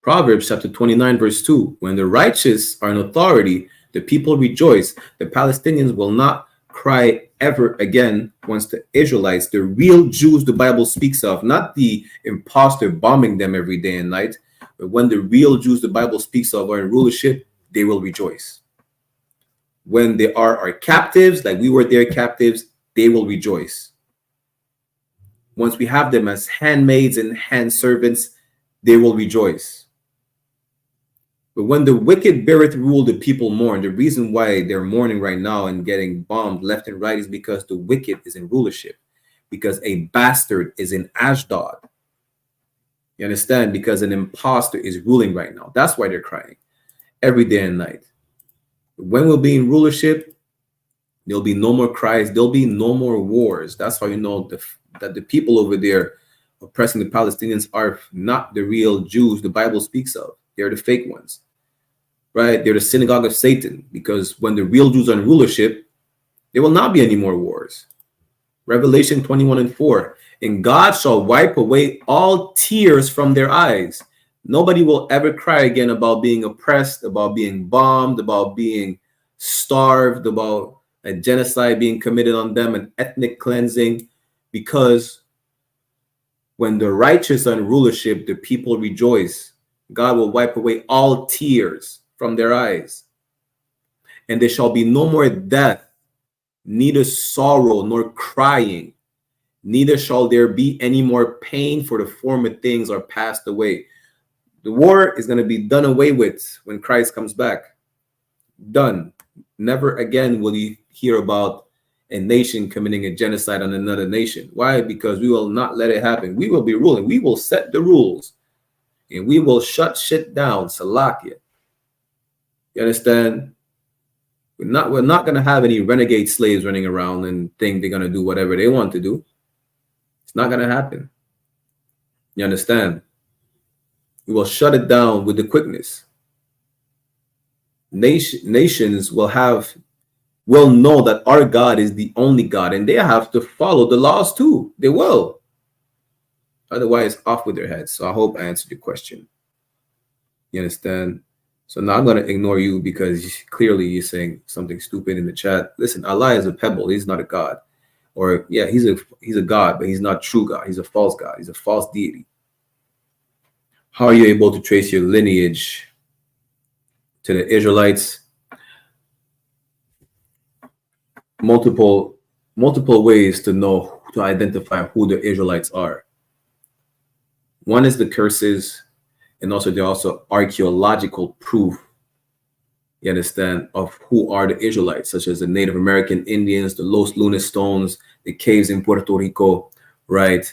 Speaker 7: Proverbs chapter 29, verse 2. When the righteous are in authority, the people rejoice. The Palestinians will not cry ever again once the Israelites, the real Jews the Bible speaks of, not the imposter bombing them every day and night, but when the real Jews the Bible speaks of are in rulership, they will rejoice. When they are our captives, like we were their captives, they will rejoice. Once we have them as handmaids and hand servants, they will rejoice. But when the wicked beareth rule, the people mourn. The reason why they're mourning right now and getting bombed left and right is because the wicked is in rulership, because a bastard is in Ashdod. You understand? Because an imposter is ruling right now. That's why they're crying every day and night. When we'll be in rulership, there'll be no more cries. There'll be no more wars. That's how you know that the people over there oppressing the Palestinians are not the real Jews the Bible speaks of. They're the fake ones. Right? They're the synagogue of Satan, because when the real Jews are in rulership, there will not be any more wars. Revelation 21:4. And God shall wipe away all tears from their eyes. Nobody will ever cry again about being oppressed, about being bombed, about being starved, about a genocide being committed on them, an ethnic cleansing, because when the righteous are in rulership, the people rejoice. God will wipe away all tears from their eyes. And there shall be no more death, neither sorrow nor crying, neither shall there be any more pain, for the former things are passed away. The war is going to be done away with when Christ comes back. Done. Never again will you hear about a nation committing a genocide on another nation. Why? Because we will not let it happen. We will be ruling. We will set the rules. And we will shut shit down. Salakia. You understand? We're not going to have any renegade slaves running around and think they're going to do whatever they want to do. It's not going to happen. You understand? We will shut it down with the quickness. Nations will know that our God is the only God, and they have to follow the laws too. They will. Otherwise, off with their heads. So I hope I answered your question. You understand? So now I'm going to ignore you because clearly you're saying something stupid in the chat. Listen, Allah is a pebble. He's not a God. Or, yeah, he's a God, but he's not true God. He's a false God. He's a false deity. How are you able to trace your lineage to the Israelites? Multiple ways to identify who the Israelites are. One is the curses, and also there are also archaeological proof, you understand, of who are the Israelites, such as the Native American Indians, the Los Lunas stones, the caves in Puerto Rico, right?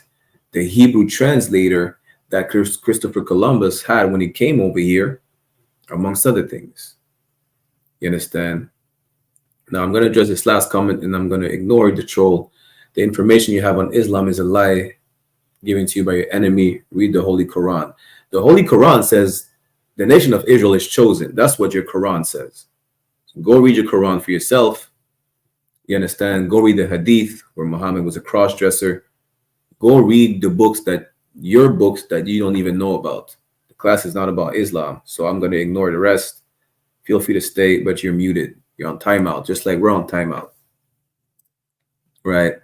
Speaker 7: The Hebrew translator that Christopher Columbus had when he came over here, amongst other things. You understand? Now I'm going to address this last comment and I'm going to ignore the troll. The information you have on Islam is a lie given to you by your enemy. Read the Holy Quran. The Holy Quran says the nation of Israel is chosen. That's what your Quran says. So go read your Quran for yourself. You understand? Go read the Hadith where Muhammad was a cross-dresser. Go read the books that you don't even know about. The class is not about Islam, so I'm going to ignore the rest. Feel free to stay, but you're muted. You're on timeout, just like we're on timeout. Right?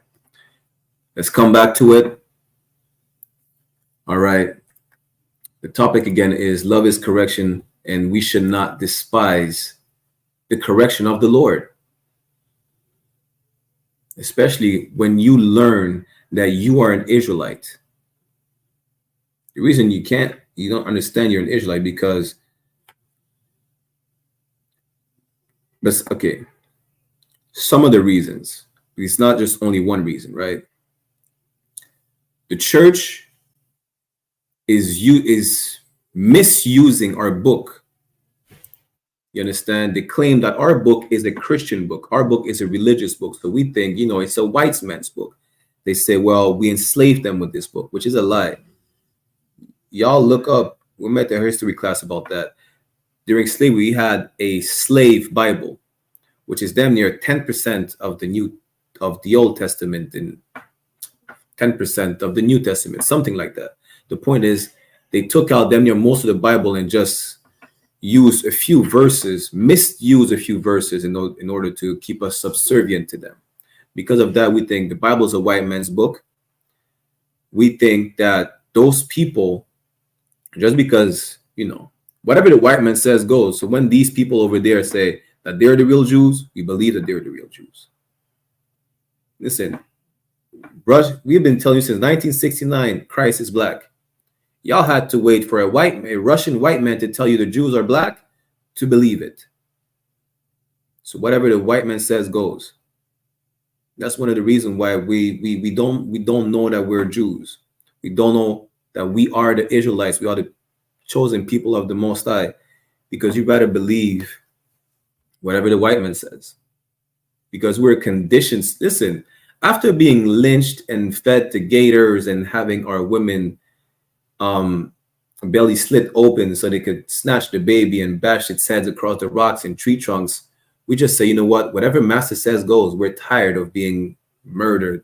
Speaker 7: Let's come back to it. All right. The topic again is love is correction, and we should not despise the correction of the Lord, especially when you learn that you are an Israelite. The reason you don't understand you're an Israelite because, okay, some of the reasons. It's not just only one reason, right? The church is misusing our book. You understand? They claim that our book is a Christian book. Our book is a religious book. So we think, it's a white man's book. They say, well, we enslaved them with this book, which is a lie. Y'all look up. We met a history class about that. During slavery, we had a slave Bible, which is damn near 10% of the Old Testament and 10% of the New Testament, something like that. The point is, they took out damn near most of the Bible and just used a few verses, misused a few verses in order to keep us subservient to them. Because of that, we think the Bible is a white man's book. We think that those people, just because, whatever the white man says goes. So when these people over there say that they're the real Jews, we believe that they're the real Jews. Listen, we've been telling you since 1969, Christ is black. Y'all had to wait for a Russian white man to tell you the Jews are black to believe it. So whatever the white man says goes. That's one of the reasons why we don't know that we're Jews. We don't know that we are the Israelites. We are the chosen people of the Most High, because you better believe whatever the white man says, because we're conditioned. Listen, after being lynched and fed to gators and having our women belly slit open so they could snatch the baby and bash its heads across the rocks and tree trunks, we just say, you know what, whatever master says goes. We're tired of being murdered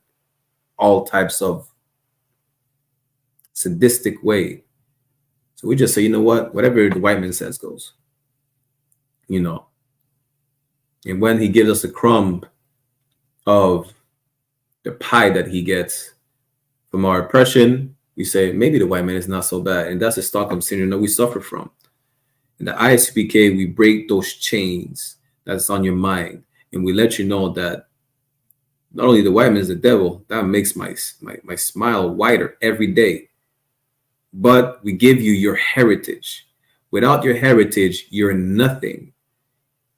Speaker 7: all types of sadistic way. So we just say, you know what, whatever the white man says goes. And when he gives us a crumb of the pie that he gets from our oppression, we say maybe the white man is not so bad. And that's the Stockholm syndrome that we suffer from. In the I.S.U.P.K, we break those chains that's on your mind, and we let you know that not only the white man is the devil, that makes my smile wider every day, but we give you your heritage. Without your heritage, you're nothing.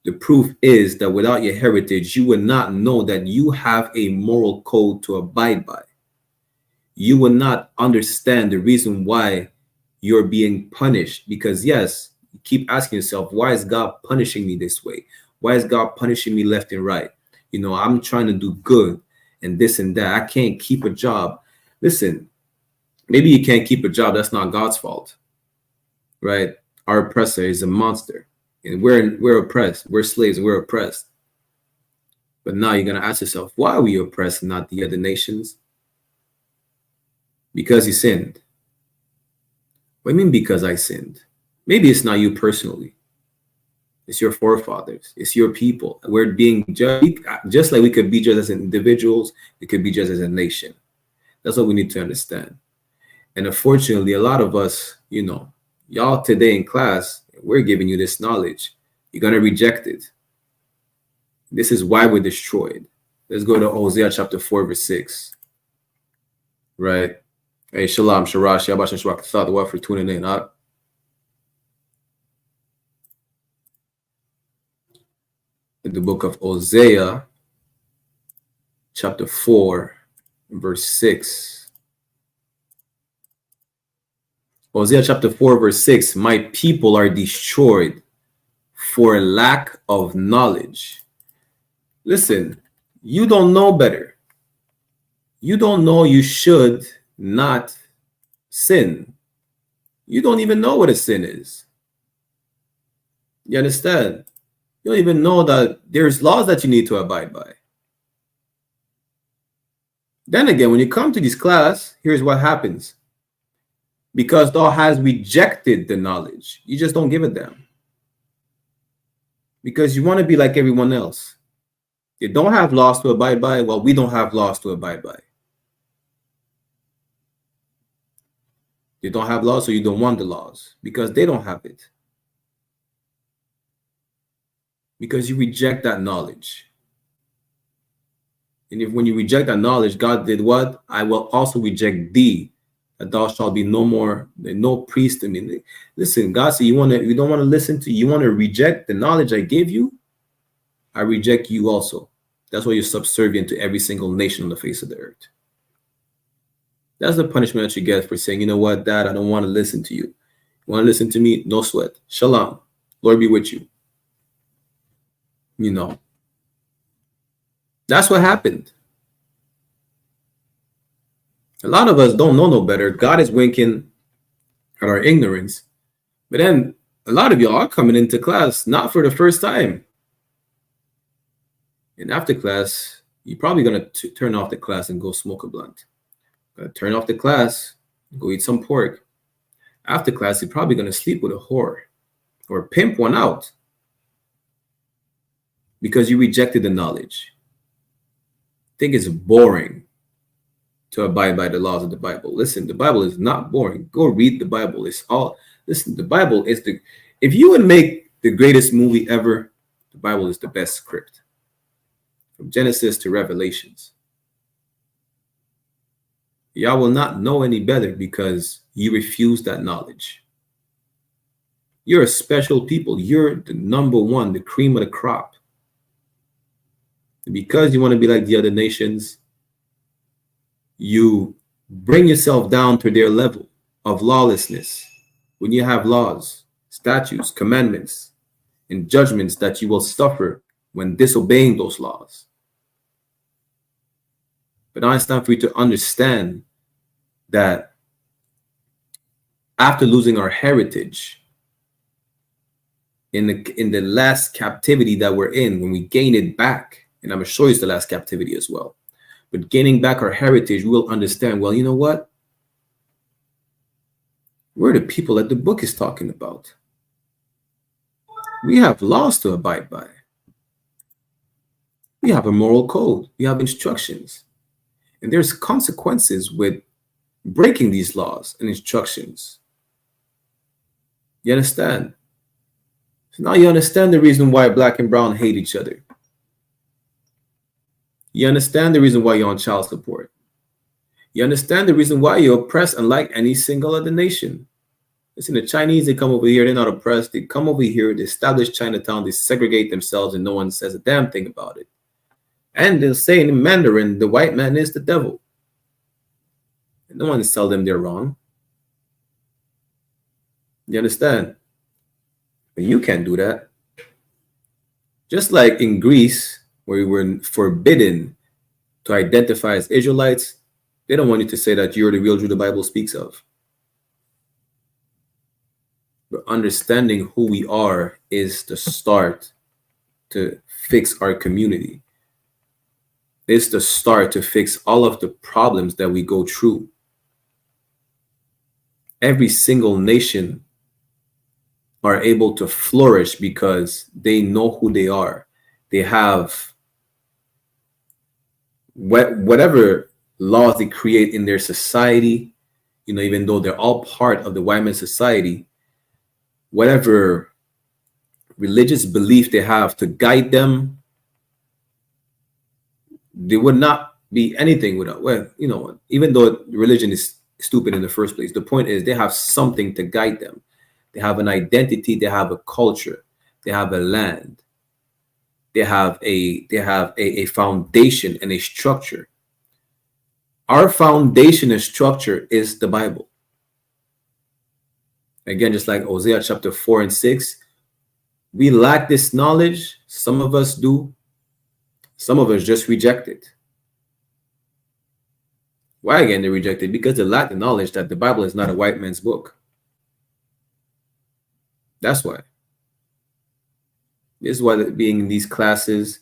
Speaker 7: The proof is that without your heritage, you would not know that you have a moral code to abide by. You will not understand the reason why you're being punished, because yes, you keep asking yourself, why is God punishing me this way? Why is God punishing me left and right? I'm trying to do good and this and that. I can't keep a job. Listen, maybe you can't keep a job. That's not God's fault, right? Our oppressor is a monster, and we're oppressed. We're slaves and we're oppressed. But now you're going to ask yourself, why are we oppressed and not the other nations? Because you sinned. What do you mean because I sinned? Maybe it's not you personally. It's your forefathers. It's your people. We're being judged. Just like we could be judged as individuals, we could be judged as a nation. That's what we need to understand. And unfortunately, a lot of us, y'all today in class, we're giving you this knowledge. You're going to reject it. This is why we're destroyed. Let's go to Hosea chapter 4, verse 6. Right? Hey, Shalom, Sharash, Yabash, and Shrak, thought the word for tuning in. In the book of Hosea, chapter 4, verse 6. Hosea chapter 4, verse 6. My people are destroyed for lack of knowledge. Listen, you don't know better. You don't know you should not sin. You don't even know what a sin is. You understand? You don't even know that there's laws that you need to abide by. Then again, when you come to this class, here's what happens. Because thou has rejected the knowledge, you just don't give a damn. Because you want to be like everyone else. You don't have laws to abide by. Well, we don't have laws to abide by. You don't have laws, so you don't want the laws because they don't have it. Because you reject that knowledge. And if when you reject that knowledge, God did what? I will also reject thee, that thou shalt be no more, no priest. I mean, listen, God said you don't want to listen to, you want to reject the knowledge I gave you, I reject you also. That's why you're subservient to every single nation on the face of the earth. That's the punishment that you get for saying, you know what, Dad, I don't want to listen to you. You want to listen to me? No sweat. Shalom. Lord be with you. You know. That's what happened. A lot of us don't know no better. God is winking at our ignorance. But then a lot of y'all are coming into class not for the first time. And after class, you're probably going to turn off the class and go smoke a blunt. Turn off the class, go eat some pork. After class, you're probably going to sleep with a whore or pimp one out because you rejected the knowledge. I think it's boring to abide by the laws of the Bible. Listen, the Bible is not boring. Go read the Bible. Listen, the Bible is if you would make the greatest movie ever, the Bible is the best script. From Genesis to Revelations. Y'all will not know any better because you refuse that knowledge. You're a special people. You're the number one, the cream of the crop. And because you want to be like the other nations, you bring yourself down to their level of lawlessness. When you have laws, statutes, commandments, and judgments that you will suffer when disobeying those laws. But now it's time for you to understand that after losing our heritage in the last captivity that we're in, when we gain it back, and I'm going to show you the last captivity as well, but gaining back our heritage, we will understand, well, you know what? We're the people that the book is talking about. We have laws to abide by. We have a moral code. We have instructions. And there's consequences with breaking these laws and instructions. You understand? So now you understand the reason why black and brown hate each other. You understand the reason why you're on child support. You understand the reason why you're oppressed unlike any single other nation. Listen, the Chinese, they come over here, they're not oppressed. They come over here, they establish Chinatown, they segregate themselves, and no one says a damn thing about it. And they'll say in Mandarin, the white man is the devil. And no one tells them they're wrong. You understand? But you can't do that. Just like in Greece, where we were forbidden to identify as Israelites, they don't want you to say that you're the real Jew the Bible speaks of. But understanding who we are is the start to fix our community. It's the start to fix all of the problems that we go through. Every single nation are able to flourish because they know who they are. They have whatever laws they create in their society, even though they're all part of the white man society, whatever religious belief they have to guide them, they would not be anything without, even though religion is stupid in the first place, the point is they have something to guide them. They have an identity, they have a culture, they have a land, they have a foundation and a structure. Our foundation and structure is the Bible. Again, just like Hosea chapter 4 and 6, we lack this knowledge. Some of us do. Some of us just reject it. Why again they reject it? Because they lack the knowledge that the Bible is not a white man's book. That's why. This is why being in these classes,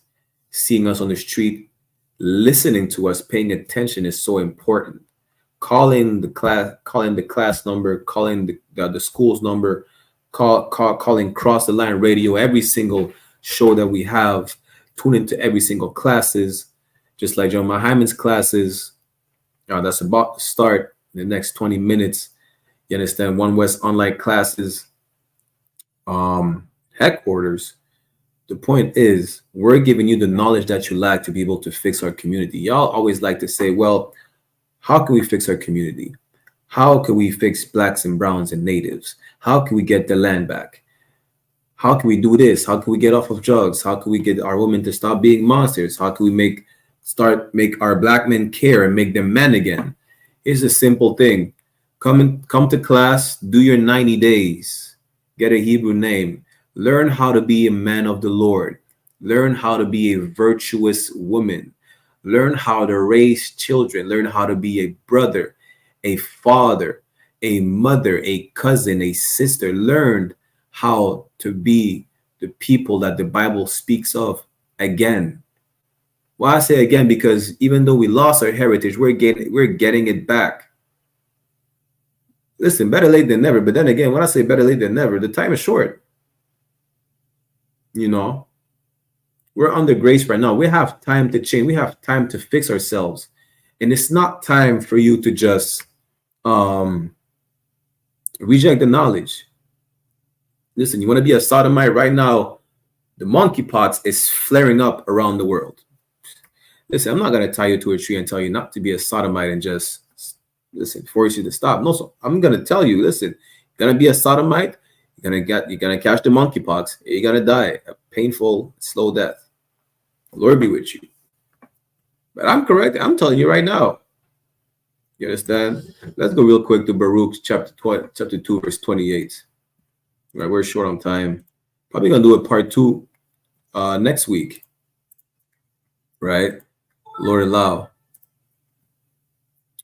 Speaker 7: seeing us on the street, listening to us, paying attention is so important. Calling the class number, calling the school's number, calling Cross the Line Radio, every single show that we have, tune into every single classes, just like John Hyman's classes. That's about to start in the next 20 minutes. You understand? One West Online Classes headquarters. The point is, we're giving you the knowledge that you lack to be able to fix our community. Y'all always like to say, well, how can we fix our community? How can we fix blacks and browns and natives? How can we get the land back? How can we do this? How can we get off of drugs? How can we get our women to stop being monsters? How can we make our black men care and make them men again? Here's a simple thing. Come to class, do your 90 days, get a Hebrew name, learn how to be a man of the Lord, learn how to be a virtuous woman, learn how to raise children, learn how to be a brother, a father, a mother, a cousin, a sister. Learn how to be the people that the Bible speaks of again. Why I say again, because even though we lost our heritage, we're getting it back. Listen, better late than never. But then again, when I say better late than never, the time is short. You know, we're under grace right now. We have time to change. We have time to fix ourselves. And it's not time for you to just reject the knowledge. Listen, you want to be a sodomite right now, the monkeypox is flaring up around the world. Listen, I'm not going to tie you to a tree and tell you not to be a sodomite and just, listen, force you to stop. No, so I'm going to tell you, listen, you're going to be a sodomite, you're going to catch the monkeypox, you're going to die a painful, slow death. Lord be with you. But I'm correct. I'm telling you right now. You understand? Let's go real quick to Baruch chapter 2, verse 28. Right, we're short on time. Probably gonna do a part 2 next week. Right? Lord allow.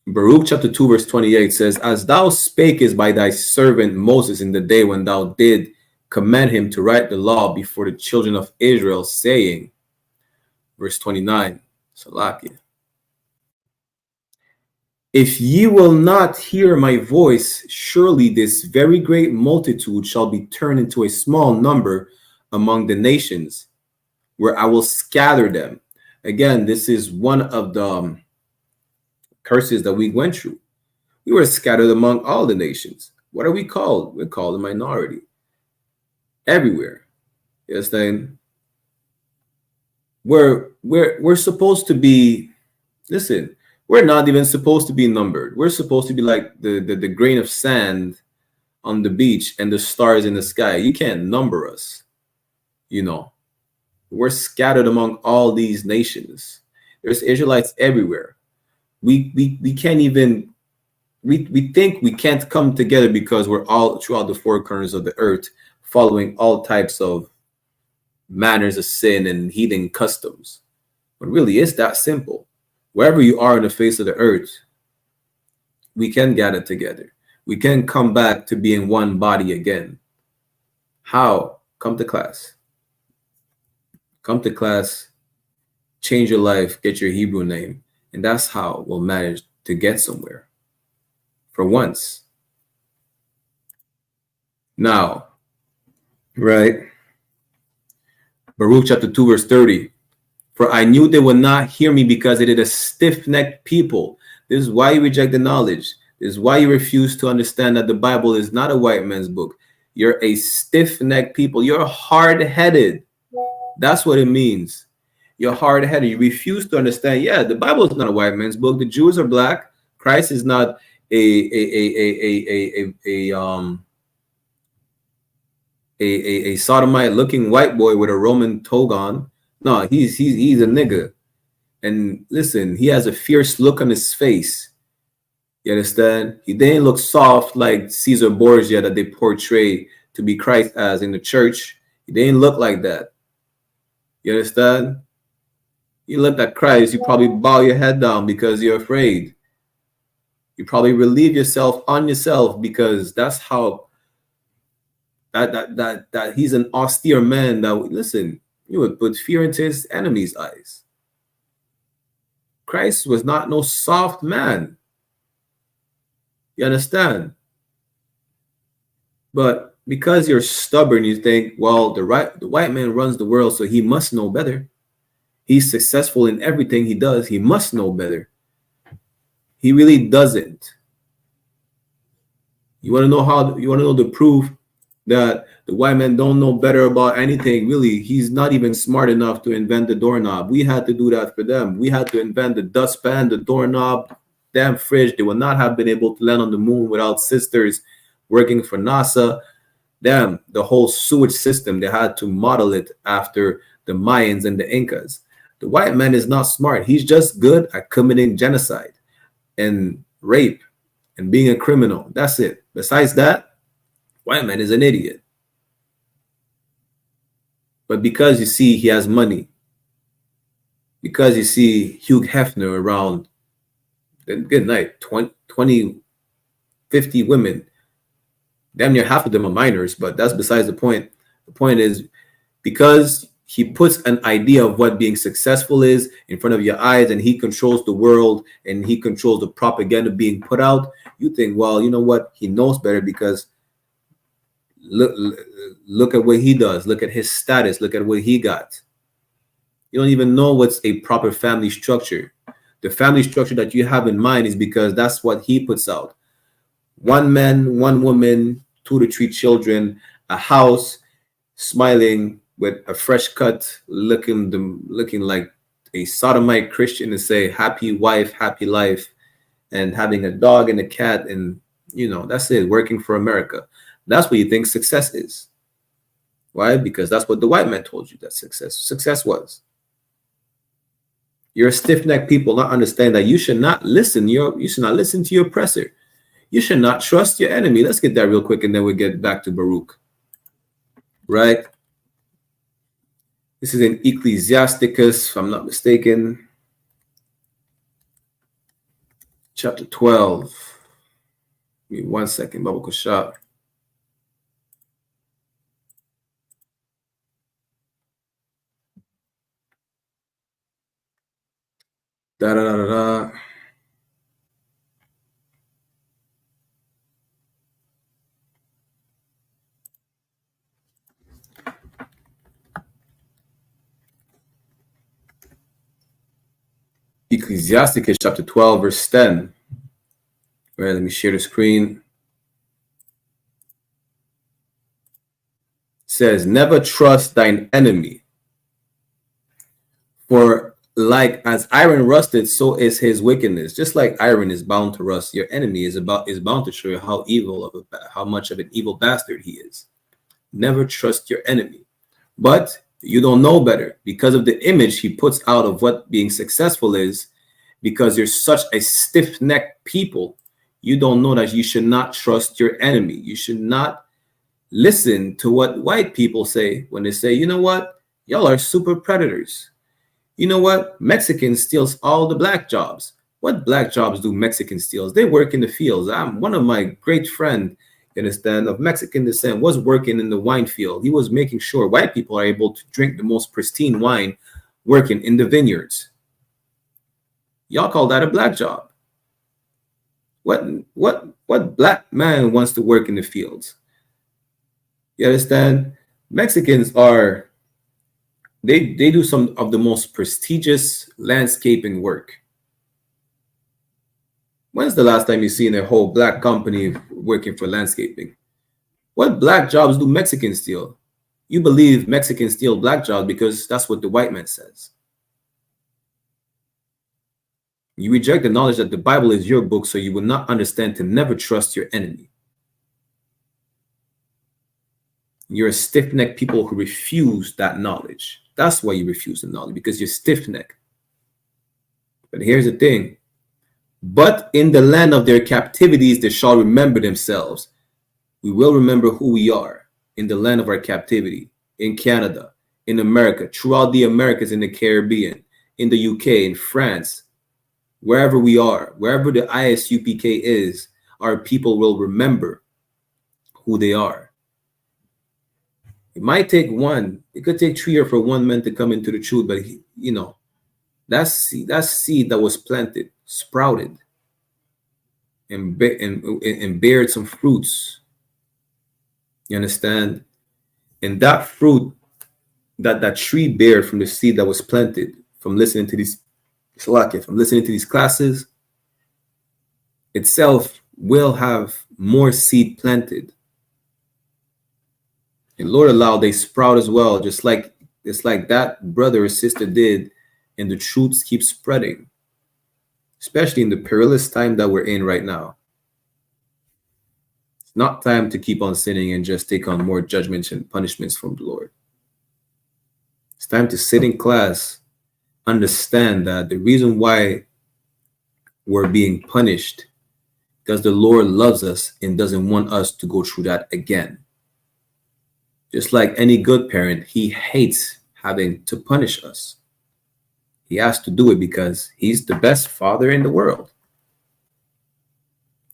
Speaker 7: Baruch chapter 2, verse 28 says, As thou spakest by thy servant Moses in the day when thou did command him to write the law before the children of Israel, saying, verse 29, Salakia. If ye will not hear my voice, surely this very great multitude shall be turned into a small number among the nations, where I will scatter them. Again, this is one of the curses that we went through. We were scattered among all the nations. What are we called? We're called a minority. Everywhere. You understand? We're supposed to be, listen, we're not even supposed to be numbered. We're supposed to be like the grain of sand on the beach and the stars in the sky. You can't number us. You know, we're scattered among all these nations. There's Israelites everywhere. We can't even, we think we can't come together because we're all throughout the four corners of the earth, following all types of manners of sin and heathen customs. But really, it's that simple. Wherever you are on the face of the earth, we can gather together. We can come back to being one body again. How? Come to class. Come to class, change your life, get your Hebrew name. And that's how we'll manage to get somewhere. For once. Now, right? Baruch chapter 2, verse 30. For I knew they would not hear me because they did a stiff-necked people. This is why you reject the knowledge. This is why you refuse to understand that the Bible is not a white man's book. You're a stiff-necked people. You're hard-headed. That's what it means. You're hard-headed. You refuse to understand. Yeah, the Bible is not a white man's book. The Jews are black. Christ is not a sodomite-looking white boy with a Roman toga on. No, he's a nigga. And listen, he has a fierce look on his face. You understand? He didn't look soft like Caesar Borgia that they portray to be Christ as in the church. He didn't look like that. You understand? You look at Christ, you probably bow your head down because you're afraid. You probably relieve yourself on yourself because that's how that he's an austere man that, listen, you would put fear into his enemies' eyes. Christ was not no soft man. You understand? But because you're stubborn, you think, well, the white man runs the world, so he must know better. He's successful in everything he does. He must know better. He really doesn't. You want to know how? You want to know the proof that the white man don't know better about anything? Really, he's not even smart enough to invent the doorknob. We had to do that for them. We had to invent the dustpan, the doorknob, damn fridge. They would not have been able to land on the moon without sisters working for NASA. Damn, the whole sewage system, they had to model it after the Mayans and the Incas. The white man is not smart. He's just good at committing genocide and rape and being a criminal. That's it. Besides that, white man is an idiot. But because you see he has money, because you see Hugh Hefner around, good night, 20, 50 women, damn near half of them are minors, but that's besides the point. The point is, because he puts an idea of what being successful is in front of your eyes, and he controls the world, and he controls the propaganda being put out, you think, well, you know what? He knows better because look at what he does. Look at his status. Look at what he got. You don't even know what's a proper family structure. The family structure that you have in mind is because that's what he puts out. One man, one woman, 2 to 3 children, a house, smiling with a fresh cut, looking like a sodomite Christian, and say happy wife, happy life, and having a dog and a cat, and that's it, working for America. That's what you think success is. Why? Because that's what the white man told you that success was. You're a stiff-necked people not understand that you should not listen. You should not listen to your oppressor. You should not trust your enemy. Let's get that real quick, and then we'll get back to Baruch. Right? This is in Ecclesiasticus, if I'm not mistaken, chapter 12. Give me 1 second, Baba Kushab. Da-da-da-da-da. Ecclesiasticus chapter 12, verse 10. All right, let me share the screen. It says, never trust thine enemy, for like as iron rusted, so is his wickedness. Just like iron is bound to rust, your enemy is bound to show you how much of an evil bastard he is. Never trust your enemy. But you don't know better because of the image he puts out of what being successful is. Because you're such a stiff-necked people, you don't know that you should not trust your enemy. You should not listen to what white people say when they say, you know what, y'all are super predators. You know what, Mexicans steals all the black jobs. What black jobs do Mexicans steal? They work in the fields. One of my great friend, you understand, of Mexican descent was working in the wine field. He was making sure white people are able to drink the most pristine wine working in the vineyards. Y'all call that a black job. What black man wants to work in the fields? You understand? Mexicans are, they do some of the most prestigious landscaping work. When's the last time you seen a whole black company working for landscaping? What black jobs do Mexicans steal? You believe Mexicans steal black jobs because that's what the white man says. You reject the knowledge that the Bible is your book, so you will not understand to never trust your enemy. You're a stiff-necked people who refuse that knowledge. That's why you refuse the knowledge, because you're stiff-necked. But here's the thing. But in the land of their captivities, they shall remember themselves. We will remember who we are in the land of our captivity, in Canada, in America, throughout the Americas, in the Caribbean, in the UK, in France, wherever we are, wherever the I.S.U.P.K is, our people will remember who they are. It might take it could take 3 or 4 1 man to come into the truth, but that seed that was planted, sprouted, and bared some fruits. You understand? And that fruit, that tree bared from the seed that was planted, from listening to these classes, itself will have more seed planted. And Lord allow they sprout as well, just like it's like that brother or sister did, and the truths keep spreading, especially in the perilous time that we're in right now. It's not time to keep on sinning and just take on more judgments and punishments from the Lord. It's time to sit in class, understand that the reason why we're being punished because the Lord loves us and doesn't want us to go through that again. Just like any good parent, he hates having to punish us. He has to do it because he's the best father in the world.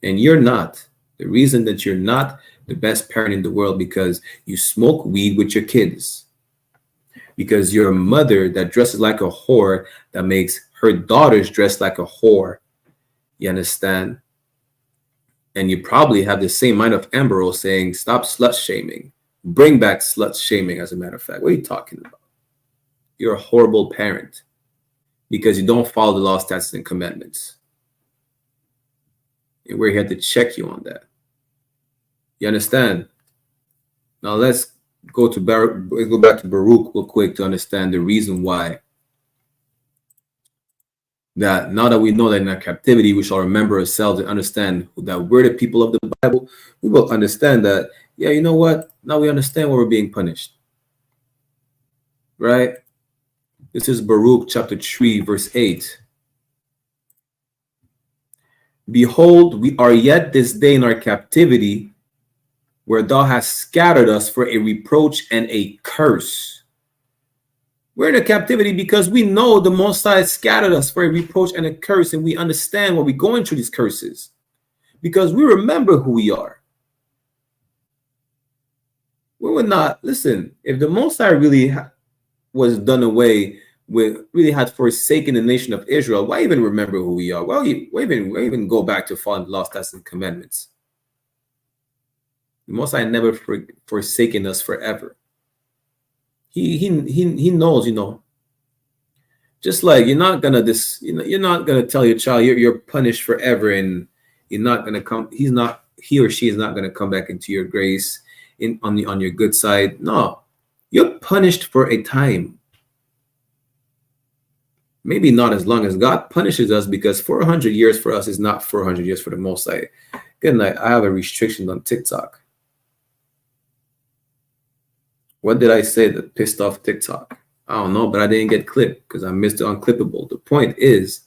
Speaker 7: And you're not. The reason that you're not the best parent in the world because you smoke weed with your kids. Because you're a mother that dresses like a whore that makes her daughters dress like a whore. You understand? And you probably have the same mind of Ambrose saying, stop slut shaming. Bring back slut shaming, as a matter of fact. What are you talking about? You're a horrible parent because you don't follow the law, statutes, and commandments. And we're here to check you on that. You understand? Now let's go back to Baruch real quick to understand the reason why. That now that we know that in our captivity, we shall remember ourselves and understand that we're the people of the Bible, we will understand that, yeah, you know what? Now we understand why we're being punished. Right? This is Baruch chapter 3, verse 8. Behold, we are yet this day in our captivity, where thou hast scattered us for a reproach and a curse. We're in a captivity because we know the Most High scattered us for a reproach and a curse, and we understand why we're going through these curses because we remember who we are. We would not, listen, if the Most High really was done away with, really had forsaken the nation of Israel, why even remember who we are? Why even go back to following the law, statutes, and commandments? The Most High never forsaken us forever. He knows, you know. Just like you're not gonna tell your child you're punished forever and you're not gonna come. He or she is not gonna come back into your grace on your good side. No, you're punished for a time. Maybe not as long as God punishes us, because 400 years for us is not 400 years for the Most High. Good night. I have a restriction on TikTok. What did I say that pissed off TikTok? I don't know, but I didn't get clipped because I missed the unclippable. The point is,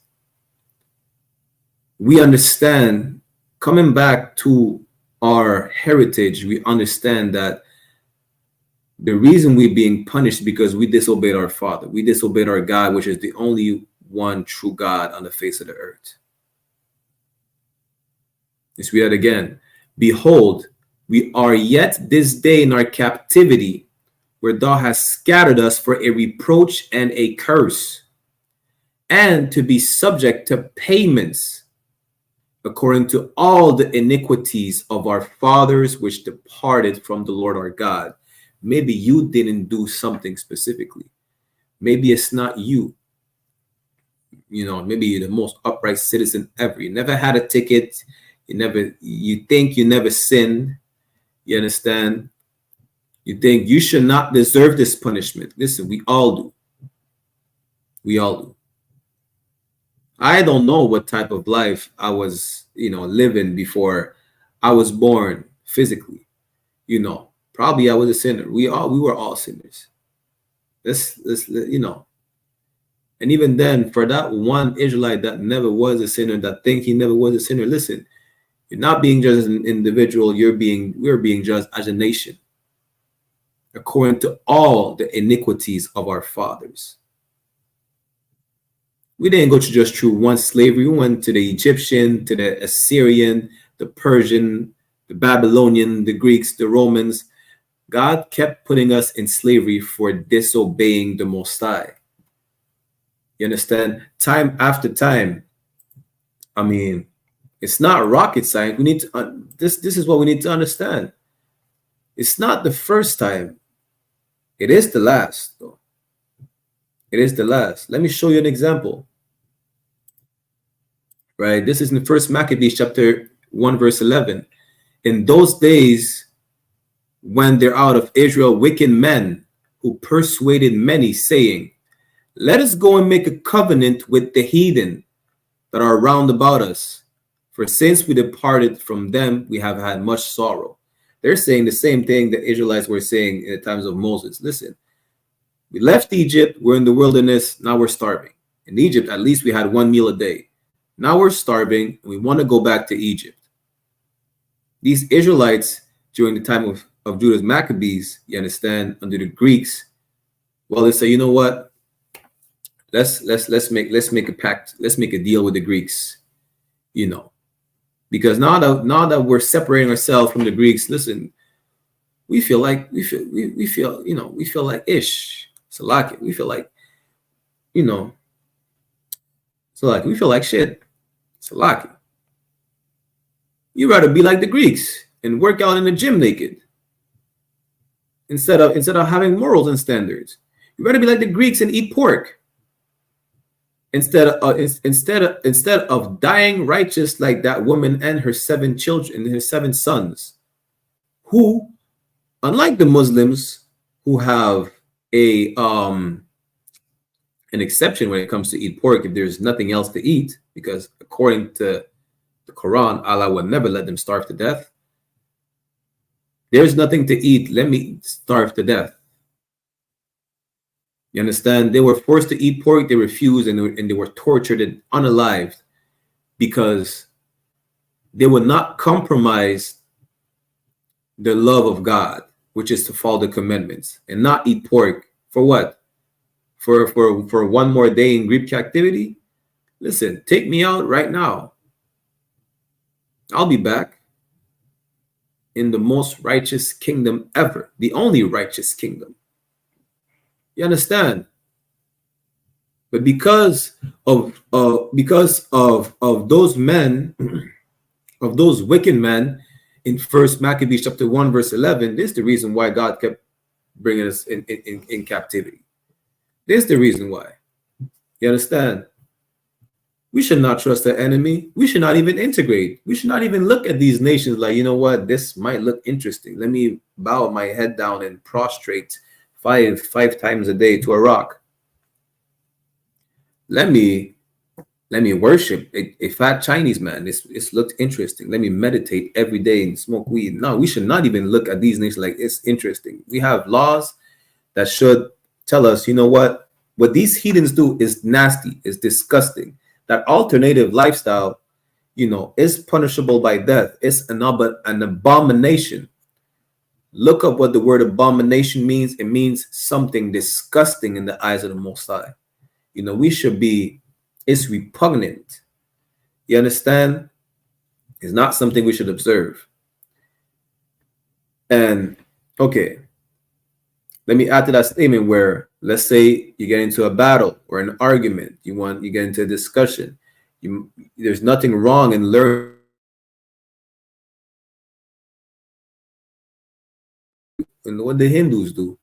Speaker 7: we understand, coming back to our heritage, we understand that the reason we're being punished because we disobeyed our Father. We disobeyed our God, which is the only one true God on the face of the earth. Let's read it again. Behold, we are yet this day in our captivity, where thou hast scattered us for a reproach and a curse, and to be subject to payments according to all the iniquities of our fathers which departed from the Lord our God. Maybe you didn't do something specifically. Maybe it's not you. You know, maybe you're the most upright citizen ever. You never had a ticket. You think you never sinned. You understand? You think you should not deserve this punishment. Listen, we all do. We all do. I don't know what type of life I was, living before I was born physically. Probably I was a sinner. We were all sinners. Let's And even then, for that one Israelite that never was a sinner, that think he never was a sinner, listen, you're not being judged as an individual. We're being judged as a nation, according to all the iniquities of our fathers. We didn't go just through one slavery. We went to the Egyptian, to the Assyrian, the Persian, the Babylonian, the Greeks, the Romans. God kept putting us in slavery for disobeying the Most High. You understand? Time after time. I mean, it's not rocket science. We need to. This is what we need to understand. It's not the first time. It is the last, though. It is the last. Let me show you an example. Right? This is in the First Maccabees chapter 1 verse 11. In those days, when there out of Israel wicked men who persuaded many, saying, let us go and make a covenant with the heathen that are round about us. For since we departed from them, we have had much sorrow. They're saying the same thing that Israelites were saying in the times of Moses. Listen, we left Egypt, we're in the wilderness, now we're starving. In Egypt, at least we had 1 meal a day. Now we're starving, and we want to go back to Egypt. These Israelites, during the time of Judah's Maccabees, you understand, under the Greeks, well, they say, you know what? Let's make a pact. Let's make a deal with the Greeks, you know, because now that we're separating ourselves from the Greeks, listen, we feel like ish. Salaki. We feel like, you know, Salaki. We feel like shit. Salaki. You'd rather be like the Greeks and work out in the gym naked instead of having morals and standards. You'd rather be like the Greeks and eat pork instead of dying righteous like that woman and her 7 children and her 7 sons, who, unlike the Muslims who have an exception when it comes to eat pork if there's nothing else to eat, because according to the Quran, Allah will never let them starve to death. There's nothing to eat, let me starve to death. You understand? They were forced to eat pork, they refused, and they were tortured and unalived because they would not compromise the love of God, which is to follow the commandments, and not eat pork. For what? For 1 more day in Greek captivity? Listen, take me out right now. I'll be back in the most righteous kingdom ever, the only righteous kingdom. You understand? But because of those men, of those wicked men, in 1 Maccabees chapter 1 verse 11, this is the reason why God kept bringing us in captivity. This is the reason why. You understand? We should not trust the enemy. We should not even integrate. We should not even look at these nations like, you know what, this might look interesting. Let me bow my head down and prostrate five times a day to a rock. Let me worship a fat Chinese man. It's looked interesting. Let me meditate every day and smoke weed. No, we should not even look at these nations like it's interesting. We have laws that should tell us, you know what these heathens do is nasty, is disgusting. That alternative lifestyle, you know, is punishable by death. It's an abomination. Look up what the word abomination means. It means something disgusting in the eyes of the Most High. You know, it's repugnant. You understand? It's not something we should observe. And, okay, let me add to that statement where, let's say you get into a battle or an argument, you get into a discussion. There's nothing wrong in learning what the Hindus do,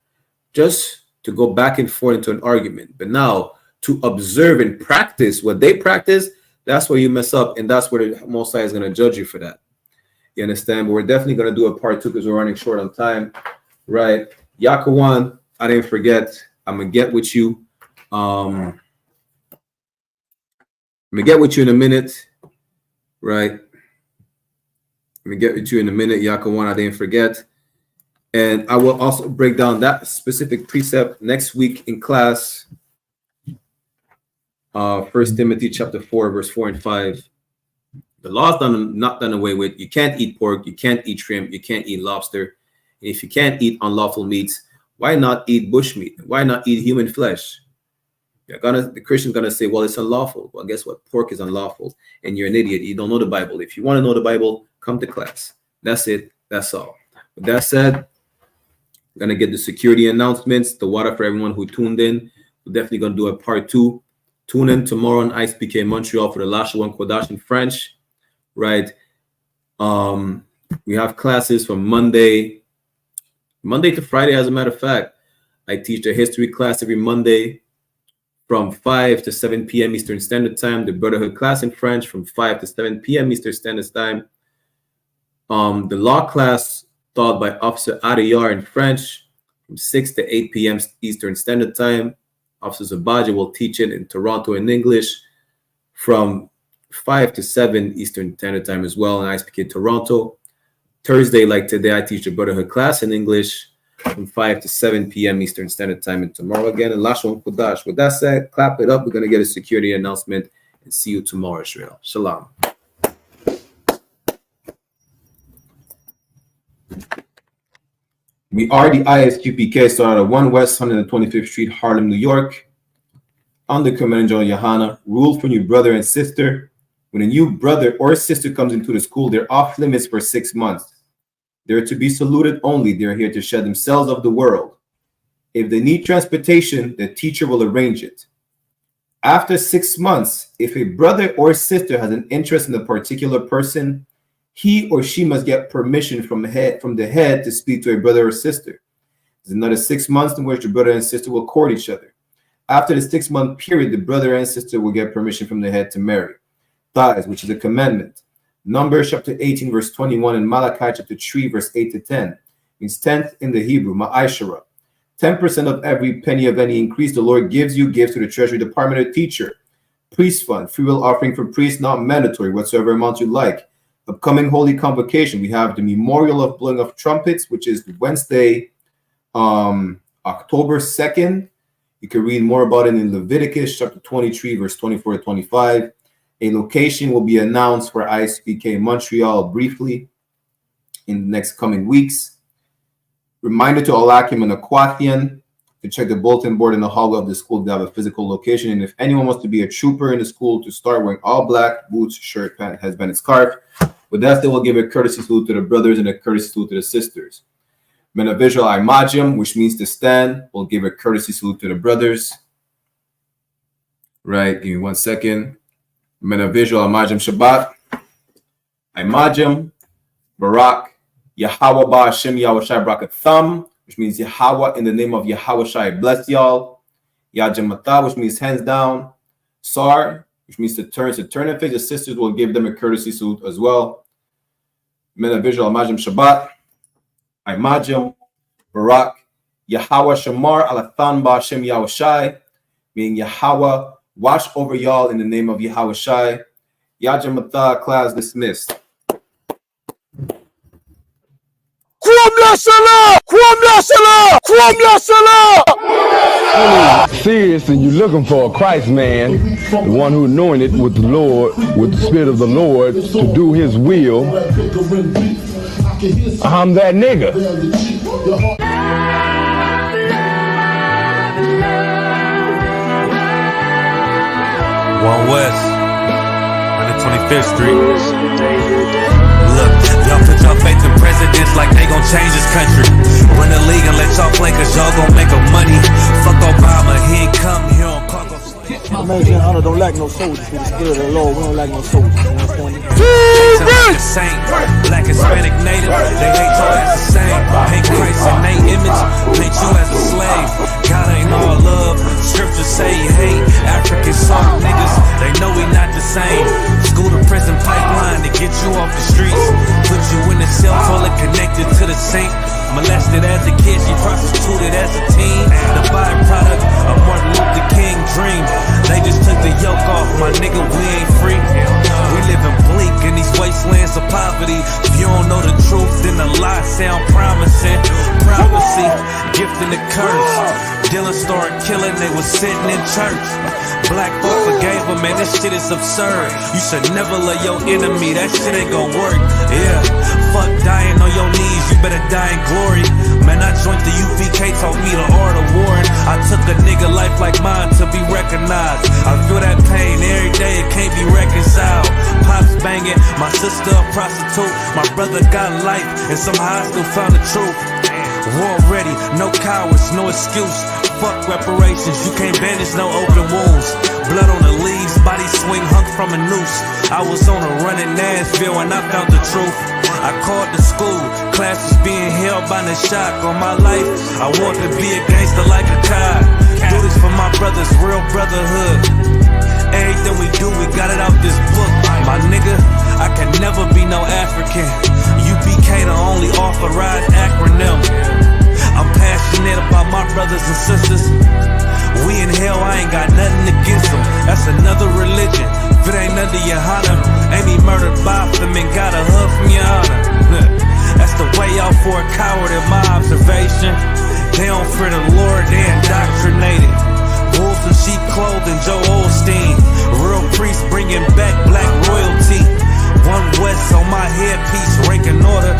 Speaker 7: just to go back and forth into an argument. But now to observe and practice what they practice, that's where you mess up, and that's where the Most High is going to judge you for that. You understand? But we're definitely going to do a part 2 because we're running short on time, right? Yakawan, I didn't forget. I'm gonna get with you. I'm gonna get with you in a minute, right? I'm gonna get with you in a minute, Yakawan. I didn't forget, and I will also break down that specific precept next week in class. 1 Timothy chapter 4, verse 4 and 5. The law is not done away with. You can't eat pork. You can't eat shrimp. You can't eat lobster. And if you can't eat unlawful meats, why not eat bushmeat? Why not eat human flesh? The Christian's gonna say, well, it's unlawful. Well, guess what? Pork is unlawful, and you're an idiot. You don't know the Bible. If you want to know the Bible, come to class. That's it. That's all. With that said, I'm gonna get the security announcements, the water for everyone who tuned in. We're definitely gonna do a part 2. Tune in tomorrow on I.S.U.P.K Montreal for the Lashawan Kodash in French, right? We have classes from Monday to Friday. As a matter of fact, I teach a history class every Monday from 5 to 7 p.m. Eastern Standard Time. The Brotherhood class in French from 5 to 7 p.m. Eastern Standard Time. The law class taught by Officer Adiyar in French from 6 to 8 p.m. Eastern Standard Time. Officer Zabaji will teach it in Toronto in English from 5 to 7 Eastern Standard Time as well in I.S.U.P.K Toronto. Thursday, like today, I teach the Brotherhood class in English from 5 to 7 p.m. Eastern Standard Time, and tomorrow again in Lashon Kodash. With that said, clap it up. We're going to get a security announcement and see you tomorrow, Israel. Shalom. We are the I.S.U.P.K, started at 1 West 125th Street, Harlem, New York. Under Commandant General YAHANNA, rule for your brother and sister. When a new brother or sister comes into the school, they're off limits for 6 months. They're to be saluted only. They're here to shed themselves of the world. If they need transportation, the teacher will arrange it. After 6 months, if a brother or sister has an interest in a particular person, he or she must get permission from the head to speak to a brother or sister. There's another 6 months in which the brother and sister will court each other. After the 6 month period, the brother and sister will get permission from the head to marry. TITHES, which is a commandment. Numbers chapter 18, verse 21, and Malachi chapter 3, verse 8 to 10. Means tenth in the Hebrew, ma'ashara. 10% of every penny of any increase the Lord gives you, gives to the treasury department or teacher. Priest fund, free will offering for priests, not mandatory, whatsoever amount you like. Upcoming holy convocation, we have the memorial of blowing of trumpets, which is Wednesday, October 2nd. You can read more about it in Leviticus chapter 23, verse 24 to 25. A location will be announced for I.S.U.P.K Montreal briefly in the next coming weeks. Reminder to all Akim and Aquathian to check the bulletin board in the hallway of the school to have a physical location. And if anyone wants to be a trooper in the school, to start wearing all black, boots, shirt, pant, headband, and scarf. With that, they will give a courtesy salute to the brothers and a courtesy salute to the sisters. Men of Israel, Imajim, which means to stand, will give a courtesy salute to the brothers. Right, give me 1 second. Men of Israel, Imajim Shabbat. Imajim, Barak, Yahweh Ba Hashem Yahweh Shai Brakatham, which means Yahweh in the name of Yahweh Shai bless y'all. Yajamata, which means hands down. Sar, which means to turn and face. The sisters will give them a courtesy salute as well. Men of Israel, Imajim Shabbat. Imajim, Barak, Yahweh Shamar Alathan Ba Hashem Yahweh Shai, meaning Yahweh watch over y'all in the name of Yahweh Shai. Yajamata, class dismissed.
Speaker 4: Seriously, you're looking for a Christ man, the one who anointed with the Lord, with the Spirit of the Lord, to do his will. I'm that nigga.
Speaker 5: 1 West, 125th Street. Look, y'all put your faith in presidents like they gon' change this country. Run the league and let y'all play cause y'all gon' make a money. Fuck Obama, he ain't come here on cargo.
Speaker 6: Man, YAHANNA don't like no soldiers. With the spirit of the Lord, we don't like no soldiers. You understand me?
Speaker 5: Like a saint, black, Hispanic, native, they hate y'all as the same. Hate Christ in they image, paint you as a slave. God ain't all love, scriptures say he hate African soft niggas, they know we not the same. School to prison pipeline to get you off the streets. Put you in a cell toilet connected to the sink. Molested as a kid, she prostituted as a teen. The byproduct of Martin Luther King dream. They just took the yoke off, my nigga, we ain't free. We living bleak in these wastelands of poverty. If you don't know the truth, then the lie sound promising. Prophecy, gift and the curse. Dylan started killing, they was sitting in church. Black folk forgave him, man, this shit is absurd. You should never love your enemy, that shit ain't gon' work. Yeah, fuck dying on your knees, you better die in glory. Man, I joined the UPK, taught me the art of warring. I took a nigga life like mine to be recognized. I feel that pain every day, it can't be reconciled. Pops banging, my sister a prostitute. My brother got life, and somehow I still found the truth. War ready, no cowards, no excuse. Fuck reparations, you can't bandage no open wounds. Blood on the leaves, body swing hung from a noose. I was on a run in Nashville and I found the truth. I called the school, class was being held by the shock on my life. I want to be a gangster like a cop. Do this for my brothers, real brotherhood. Everything we do, we got it out this book. My nigga, I can never be no African. You be ain't the only authorized acronym. I'm passionate about my brothers and sisters. We in hell, I ain't got nothing against them. That's another religion. If it ain't under YAHANNA, ain't me murdered by them and got a hug from YAHANNA. That's the way out for a coward in my observation. They don't fear the Lord, they indoctrinated. Wolves in sheep clothing, Joe Osteen. Real priest bringing back black royalty. One West on my headpiece, rank in order.